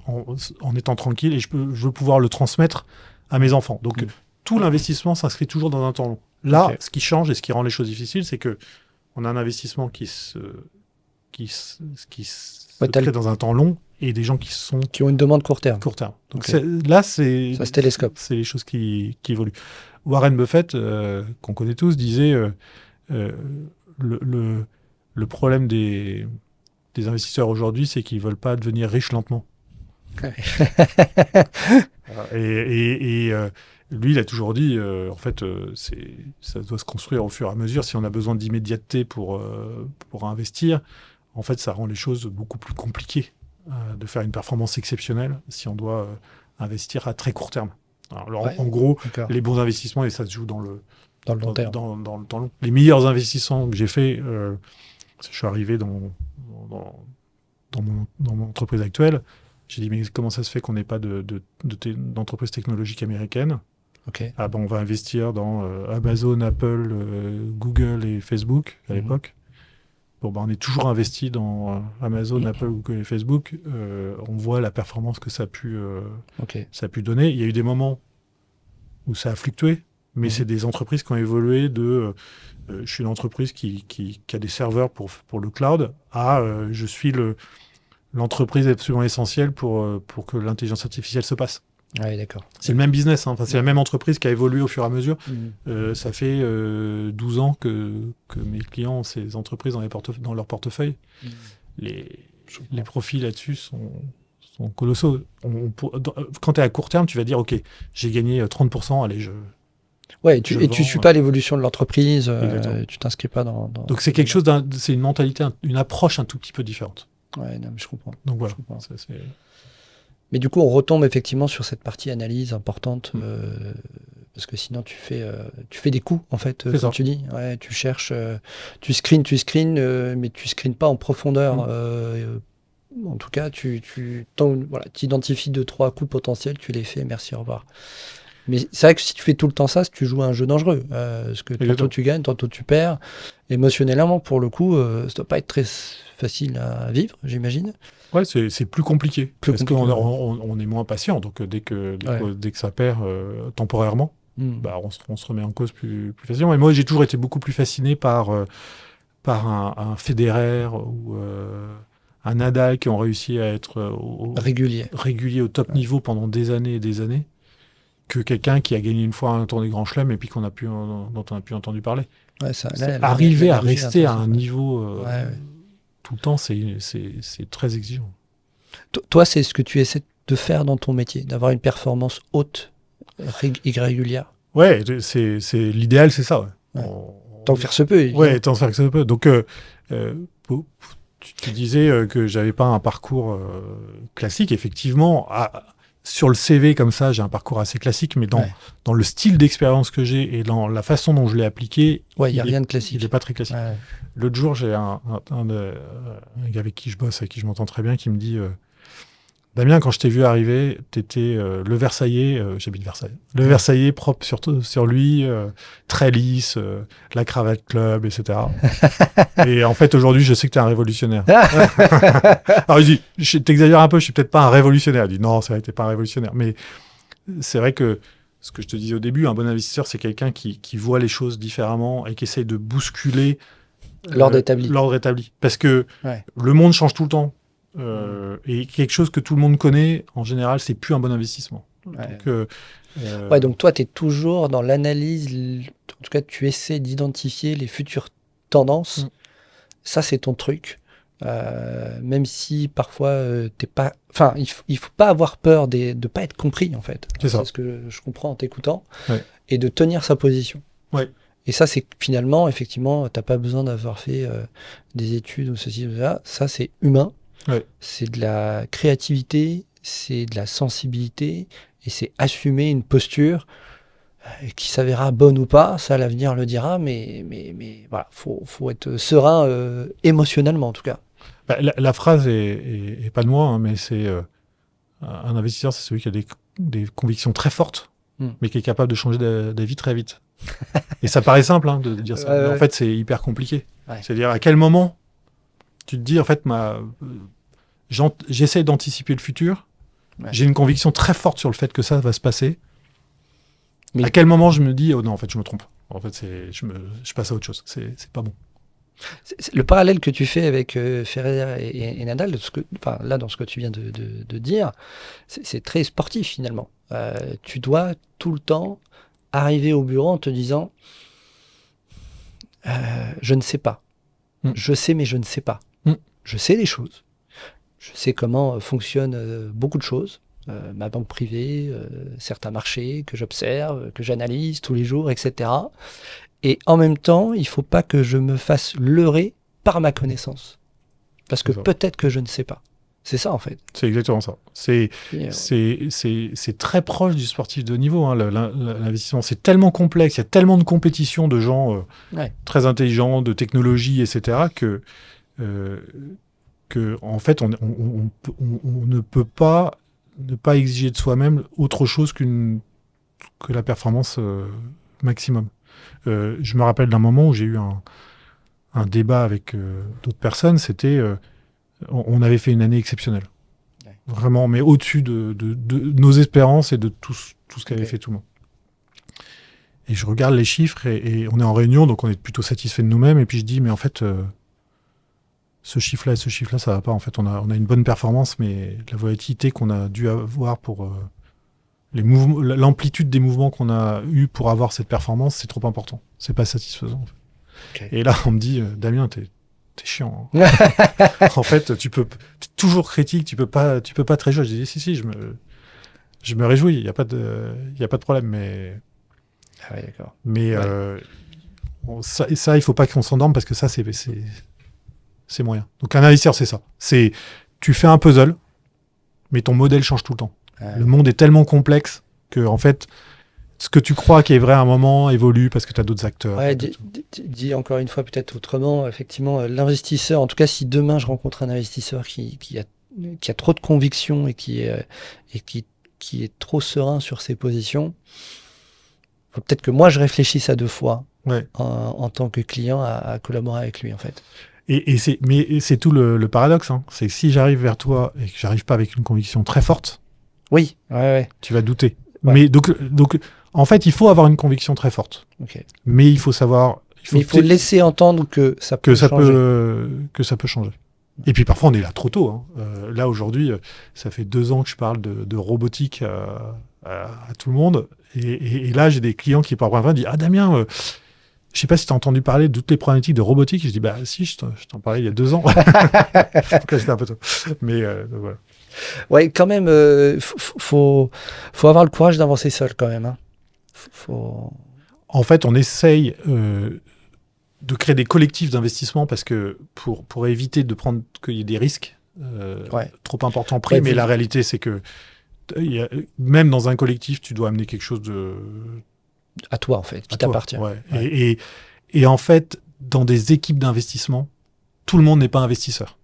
en étant tranquille et je veux pouvoir le transmettre à mes enfants. Donc, tout l'investissement s'inscrit toujours dans un temps long. Là, ce qui change et ce qui rend les choses difficiles, c'est que on a un investissement qui se crée dans un temps long et des gens qui ont une demande court terme. Donc là, ça se télescope. C'est les choses qui évoluent. Warren Buffett, qu'on connaît tous, disait le problème des investisseurs aujourd'hui, c'est qu'ils veulent pas devenir riches lentement. Ouais. Et lui, il a toujours dit, en fait, ça doit se construire au fur et à mesure. Si on a besoin d'immédiateté pour investir, en fait, ça rend les choses beaucoup plus compliquées de faire une performance exceptionnelle si on doit investir à très court terme. Alors, en gros, les bons investissements, et ça se joue dans le long terme. Dans le temps long. Les meilleurs investissements que j'ai faits, je suis arrivé dans mon entreprise actuelle. J'ai dit, mais comment ça se fait qu'on n'ait pas d'entreprise technologique américaine ? Ah ben, on va investir dans Amazon, Apple, Google et Facebook à l'époque. Bon, ben, on est toujours investi dans Amazon, Apple, Google et Facebook. On voit la performance que ça a pu donner. Il y a eu des moments où ça a fluctué, mais c'est des entreprises qui ont évolué de je suis une entreprise qui a des serveurs pour le cloud à je suis l'entreprise absolument essentielle pour que l'intelligence artificielle se passe. Ouais, d'accord. C'est le même business, hein. Enfin, c'est la même entreprise qui a évolué au fur et à mesure. Ça fait 12 ans que mes clients ont ces entreprises dans leur portefeuille. Les profits là-dessus sont colossaux. Quand tu es à court terme, tu vas dire, OK, j'ai gagné 30%, allez, tu suis pas l'évolution de l'entreprise, tu t'inscris pas dans... Donc c'est quelque chose, c'est une mentalité, une approche un tout petit peu différente. Ouais, non, mais je comprends. Donc voilà. Mais du coup, on retombe effectivement sur cette partie analyse importante, parce que sinon tu fais des coups, en fait, comme tu dis. Ouais, tu cherches, tu screens, mais tu screens pas en profondeur. En tout cas, tu identifies 2-3 coups potentiels, tu les fais, merci, au revoir. Mais c'est vrai que si tu fais tout le temps ça, tu joues à un jeu dangereux. Parce que tantôt tu gagnes, tantôt tu perds. Émotionnellement, pour le coup, ça doit pas être très facile à vivre, j'imagine. Ouais, c'est plus compliqué. Parce qu'on est moins patient. Donc, dès que ça perd temporairement, on se remet en cause plus facilement. Et moi, j'ai toujours été beaucoup plus fasciné par un Federer ou un Nadal qui ont réussi à être régulier au top niveau pendant des années et des années, que quelqu'un qui a gagné une fois un tournoi Grand Chelem et puis dont on n'a plus entendu parler. Ouais, arriver à rester à un niveau tout le temps, c'est très exigeant. Toi, c'est ce que tu essaies de faire dans ton métier, d'avoir une performance haute et régulière. Ouais, c'est l'idéal, c'est ça. Ouais. Tant que faire se peut. Ouais, tant que faire se peut. Donc, tu disais que j'avais pas un parcours classique. Effectivement, sur le CV comme ça, j'ai un parcours assez classique, mais dans le style d'expérience que j'ai et dans la façon dont je l'ai appliqué, il n'y a rien de classique. Il n'est pas très classique. Ouais. L'autre jour, j'ai un gars avec qui je bosse, avec qui je m'entends très bien, qui me dit Damien, quand je t'ai vu arriver, t'étais le Versaillais, j'habite Versailles, le Versaillais propre sur lui, très lisse, la cravate club, etc. Et en fait, aujourd'hui, je sais que t'es un révolutionnaire. Alors, il dit, t'exagères un peu, je suis peut-être pas un révolutionnaire. Il dit, non, ça t'es pas un révolutionnaire. Mais c'est vrai que ce que je te disais au début, un bon investisseur, c'est quelqu'un qui voit les choses différemment et qui essaye de bousculer l'ordre établi. Parce que le monde change tout le temps. Et quelque chose que tout le monde connaît, en général, c'est plus un bon investissement. Ouais, donc toi, tu es toujours dans l'analyse, en tout cas, tu essaies d'identifier les futures tendances. Ça, c'est ton truc. Même si parfois, t'es pas... Enfin, il faut pas avoir peur de ne pas être compris, en fait. C'est ça. C'est ce que je comprends en t'écoutant. Ouais. Et de tenir sa position. Ouais. Et ça, c'est finalement, effectivement, t'as pas besoin d'avoir fait des études ou ceci ou ça. Ça, c'est humain. Ouais. C'est de la créativité, c'est de la sensibilité, et c'est assumer une posture qui s'avérera bonne ou pas. Ça, l'avenir le dira, mais voilà, faut être serein émotionnellement, en tout cas. Bah, la phrase est pas de moi, hein, mais c'est un investisseur, c'est celui qui a des convictions très fortes, mais qui est capable de changer d'avis très vite. Et ça paraît simple hein, de dire ça, mais en fait, c'est hyper compliqué. Ouais. C'est-à-dire, à quel moment tu te dis, en fait, j'essaie d'anticiper le futur, j'ai une conviction très forte sur le fait que ça va se passer. Mais à quel moment je me dis, oh non, en fait, je me trompe. En fait, je passe à autre chose. C'est pas bon. Le parallèle que tu fais avec Federer et Nadal, là, dans ce que tu viens de dire, c'est très sportif finalement. Tu dois tout le temps arriver au bureau en te disant je ne sais pas. Je sais, mais je ne sais pas. Je sais des choses. Je sais comment fonctionnent beaucoup de choses. Ma banque privée, certains marchés que j'observe, que j'analyse tous les jours, etc. Et en même temps, il ne faut pas que je me fasse leurrer par ma connaissance. Parce que peut-être que je ne sais pas. C'est ça, en fait. C'est exactement ça. C'est très proche du sportif de haut niveau, hein, l'investissement. C'est tellement complexe, il y a tellement de compétition de gens très intelligents, de technologie, etc., que en fait, on ne peut pas ne pas exiger de soi-même autre chose que la performance maximum. Je me rappelle d'un moment où j'ai eu un débat avec d'autres personnes. C'était, on avait fait une année exceptionnelle. Ouais. Vraiment, mais au-dessus de nos espérances et de tout ce qu'avait fait tout le monde. Et je regarde les chiffres et on est en réunion, donc on est plutôt satisfait de nous-mêmes. Et puis je dis, mais en fait, ce chiffre-là et ce chiffre-là, ça va pas. En fait, on a une bonne performance, mais la volatilité qu'on a dû avoir pour... l'amplitude des mouvements qu'on a eu pour avoir cette performance, c'est trop important. C'est pas satisfaisant. En fait. Okay. Et là, on me dit, Damien, t'es chiant. Hein. En fait, t'es toujours critique, tu peux pas te réjouir. Je dis, si, je me réjouis, il y a pas de problème, mais... Ah oui, d'accord. Mais ça, il faut pas qu'on s'endorme parce que ça, c'est moyen. Donc un investisseur, c'est ça. Tu fais un puzzle, mais ton modèle change tout le temps. Le monde est tellement complexe que, en fait, ce que tu crois qui est vrai à un moment évolue parce que tu as d'autres acteurs. Ouais, dis encore une fois, peut-être autrement, effectivement, l'investisseur, en tout cas, si demain je rencontre un investisseur qui a trop de conviction et qui est trop serein sur ses positions, faut peut-être que moi je réfléchisse à deux fois en tant que client à collaborer avec lui, en fait. Mais c'est tout le paradoxe. Hein. C'est que si j'arrive vers toi et que j'arrive pas avec une conviction très forte, oui, tu vas douter. Ouais. Mais donc, en fait, il faut avoir une conviction très forte. Okay. Mais il faut savoir... Il faut laisser entendre que ça peut changer. Que ça peut changer. Et puis parfois, on est là trop tôt. Hein. Là, aujourd'hui, ça fait 2 ans que je parle de robotique à tout le monde. Et là, j'ai des clients qui, par exemple, disent « Ah, Damien, je sais pas si tu as entendu parler de toutes les problématiques de robotique. » Je dis « Bah si, je t'en parlais il y a 2 ans. » Donc là, j'étais un peu tôt. Mais voilà. Ouais, quand même, faut avoir le courage d'avancer seul quand même. Hein. En fait, on essaye de créer des collectifs d'investissement parce que pour éviter de prendre qu'il y ait des risques trop importants pris. Mais la réalité, c'est que même dans un collectif, tu dois amener quelque chose à toi, en fait, qui t'appartient. Ouais. Ouais. Et en fait, dans des équipes d'investissement, tout le monde n'est pas investisseur.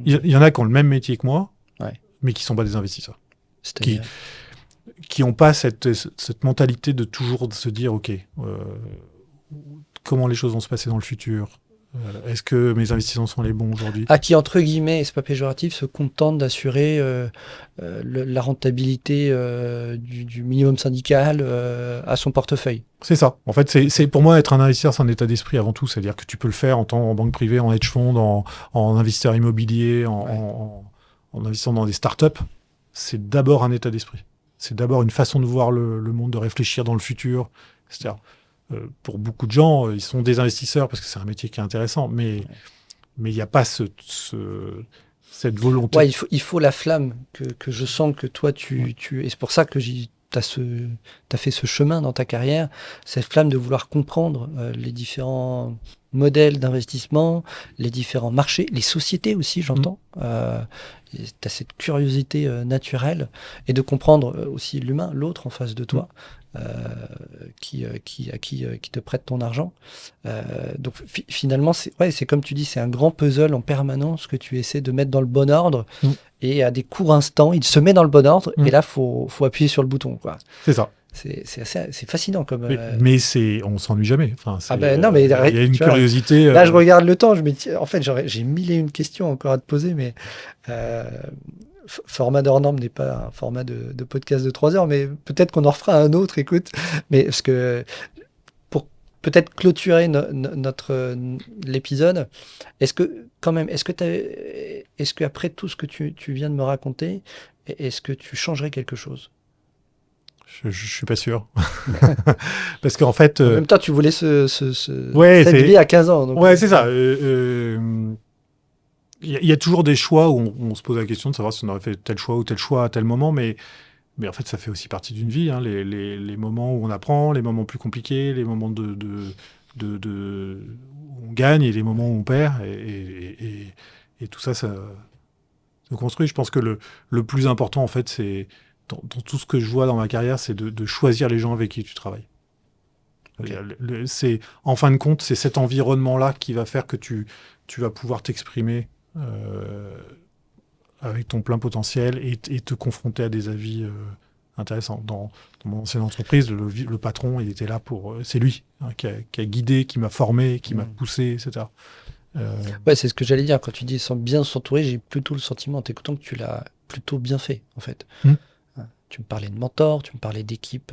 Il y en a qui ont le même métier que moi, mais qui ne sont pas des investisseurs. Qui n'ont pas cette mentalité de toujours se dire, OK, comment les choses vont se passer dans le futur ? Est-ce que mes investissements sont les bons aujourd'hui ? Qui, entre guillemets, et c'est pas péjoratif, se contentent d'assurer la rentabilité du minimum syndical à son portefeuille. C'est ça. En fait, c'est pour moi, être un investisseur, c'est un état d'esprit avant tout. C'est-à-dire que tu peux le faire en banque privée, en hedge fund, en investisseur immobilier, en investissant dans des startups. C'est d'abord un état d'esprit. c'est d'abord une façon de voir le monde, de réfléchir dans le futur. C'est-à-dire, pour beaucoup de gens, ils sont des investisseurs parce que c'est un métier qui est intéressant, mais il n'y a pas cette volonté. Ouais, il faut la flamme que je sens que toi, et c'est pour ça que t'as fait ce chemin dans ta carrière, cette flamme de vouloir comprendre les différents modèles d'investissement, les différents marchés, les sociétés aussi, j'entends. Tu as cette curiosité naturelle et de comprendre aussi l'humain, l'autre en face de toi, qui te prête ton argent. Donc finalement, c'est comme tu dis, c'est un grand puzzle en permanence que tu essaies de mettre dans le bon ordre. Et à des courts instants, il se met dans le bon ordre. Et là, faut appuyer sur le bouton, quoi. C'est ça. C'est fascinant comme. Mais on s'ennuie jamais. Enfin, non, mais il y a une curiosité. Là, je regarde le temps. Je me dis, en fait, j'ai 1001 questions encore à te poser, mais format hors norme n'est pas un format de podcast de 3 heures, mais peut-être qu'on en refera un autre. Écoute, mais parce que pour peut-être clôturer l'épisode, est-ce que après tout ce que tu viens de me raconter, est-ce que tu changerais quelque chose? Je suis pas sûr. Parce qu'en fait... En même temps, tu voulais cette vie à 15 ans. Donc... Ouais, c'est ça. Il y a toujours des choix où on se pose la question de savoir si on aurait fait tel choix ou tel choix à tel moment, mais en fait, ça fait aussi partie d'une vie. Hein, les moments où on apprend, les moments plus compliqués, les moments où on gagne et les moments où on perd. Et tout ça, ça se construit. Je pense que le plus important, en fait, c'est... Dans tout ce que je vois dans ma carrière, c'est de choisir les gens avec qui tu travailles. Okay. En fin de compte, c'est cet environnement-là qui va faire que tu vas pouvoir t'exprimer avec ton plein potentiel et te confronter à des avis intéressants. Dans mon ancienne entreprise, le patron, il était là c'est lui qui a guidé, qui m'a formé, qui m'a poussé, etc. Ouais, c'est ce que j'allais dire. Quand tu dis bien s'entourer, j'ai plutôt le sentiment, en t'écoutant, que tu l'as plutôt bien fait, en fait. Tu me parlais de mentors, tu me parlais d'équipes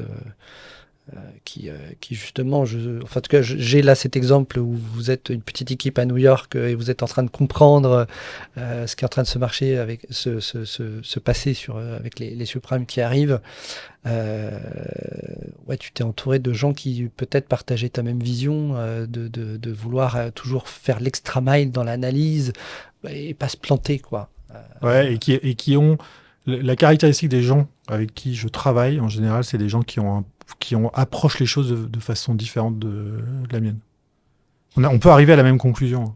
qui justement, en tout cas, j'ai là cet exemple où vous êtes une petite équipe à New York et vous êtes en train de comprendre ce qui est en train de se marcher avec se passer avec les subprimes qui arrivent. Ouais, tu t'es entouré de gens qui peut-être partageaient ta même vision de vouloir toujours faire l'extra mile dans l'analyse et pas se planter, quoi. Ouais, et qui ont la caractéristique des gens avec qui je travaille, en général, c'est des gens qui approchent les choses de façon différente de la mienne. On peut arriver à la même conclusion.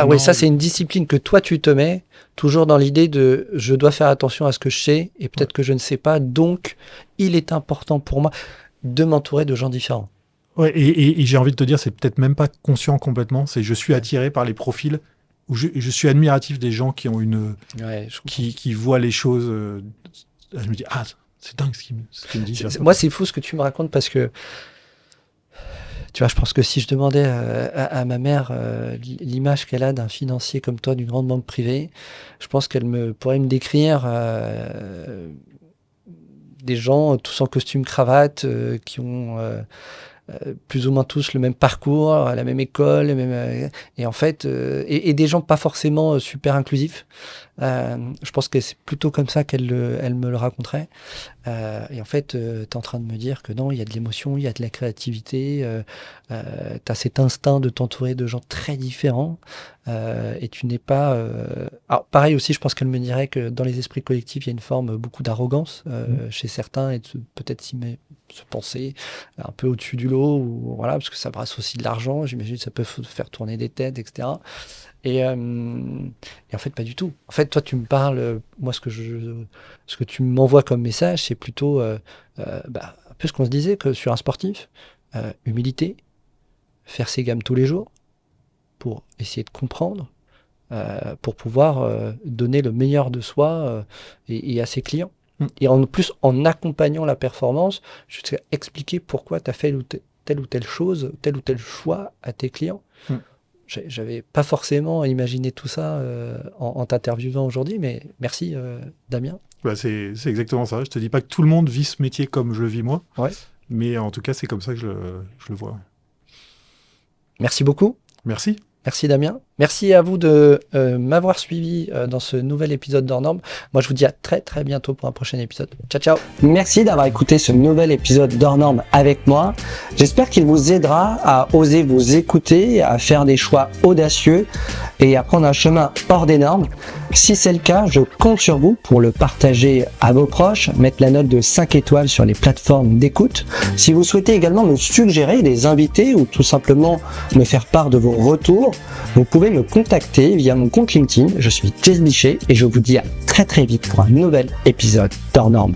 Oui, ça c'est une discipline que toi tu te mets, toujours dans l'idée de je dois faire attention à ce que je sais et peut-être que je ne sais pas, donc il est important pour moi de m'entourer de gens différents. Ouais, et j'ai envie de te dire, c'est peut-être même pas conscient complètement, c'est je suis attiré par les profils où je suis admiratif des gens qui ont qui voient les choses. Je me dis, c'est dingue ce qu'il me dit. Moi, c'est fou ce que tu me racontes parce que, tu vois, je pense que si je demandais à ma mère l'image qu'elle a d'un financier comme toi, d'une grande banque privée, je pense qu'elle pourrait me décrire des gens tous en costume cravate qui ont plus ou moins tous le même parcours, la même école, et en fait, et des gens pas forcément super inclusifs. Je pense que c'est plutôt comme ça elle me le raconterait. Et en fait, tu es en train de me dire que non, il y a de l'émotion, il y a de la créativité, tu as cet instinct de t'entourer de gens très différents, et tu n'es pas... Alors, pareil aussi, je pense qu'elle me dirait que dans les esprits collectifs, il y a une forme beaucoup d'arrogance chez certains, et peut-être se penser un peu au-dessus du lot, ou, voilà, parce que ça brasse aussi de l'argent, j'imagine que ça peut faire tourner des têtes, etc. Et en fait, pas du tout. En fait, toi, tu me parles, moi, ce que tu m'envoies comme message, c'est plutôt un peu ce qu'on se disait que sur un sportif, humilité, faire ses gammes tous les jours pour essayer de comprendre, pour pouvoir donner le meilleur de soi et à ses clients. Et en plus, en accompagnant la performance, jusqu'à expliquer pourquoi tu as fait telle ou telle chose, tel ou tel choix à tes clients. J'avais pas forcément imaginé tout ça en t'interviewant aujourd'hui, mais merci Damien. C'est exactement ça. Je te dis pas que tout le monde vit ce métier comme je le vis moi, mais en tout cas c'est comme ça que je le vois. Merci beaucoup. Merci. Merci Damien. Merci à vous de m'avoir suivi dans ce nouvel épisode d'Hors Normes. Moi, je vous dis à très très bientôt pour un prochain épisode. Ciao, ciao. Merci d'avoir écouté ce nouvel épisode d'Hors Normes avec moi. J'espère qu'il vous aidera à oser vous écouter, à faire des choix audacieux et à prendre un chemin hors des normes. Si c'est le cas, je compte sur vous pour le partager à vos proches, mettre la note de 5 étoiles sur les plateformes d'écoute. Si vous souhaitez également me suggérer des invités ou tout simplement me faire part de vos retours, vous pouvez me contacter via mon compte LinkedIn. Je suis Jess Bichet et je vous dis à très très vite pour un nouvel épisode d'Hors Normes.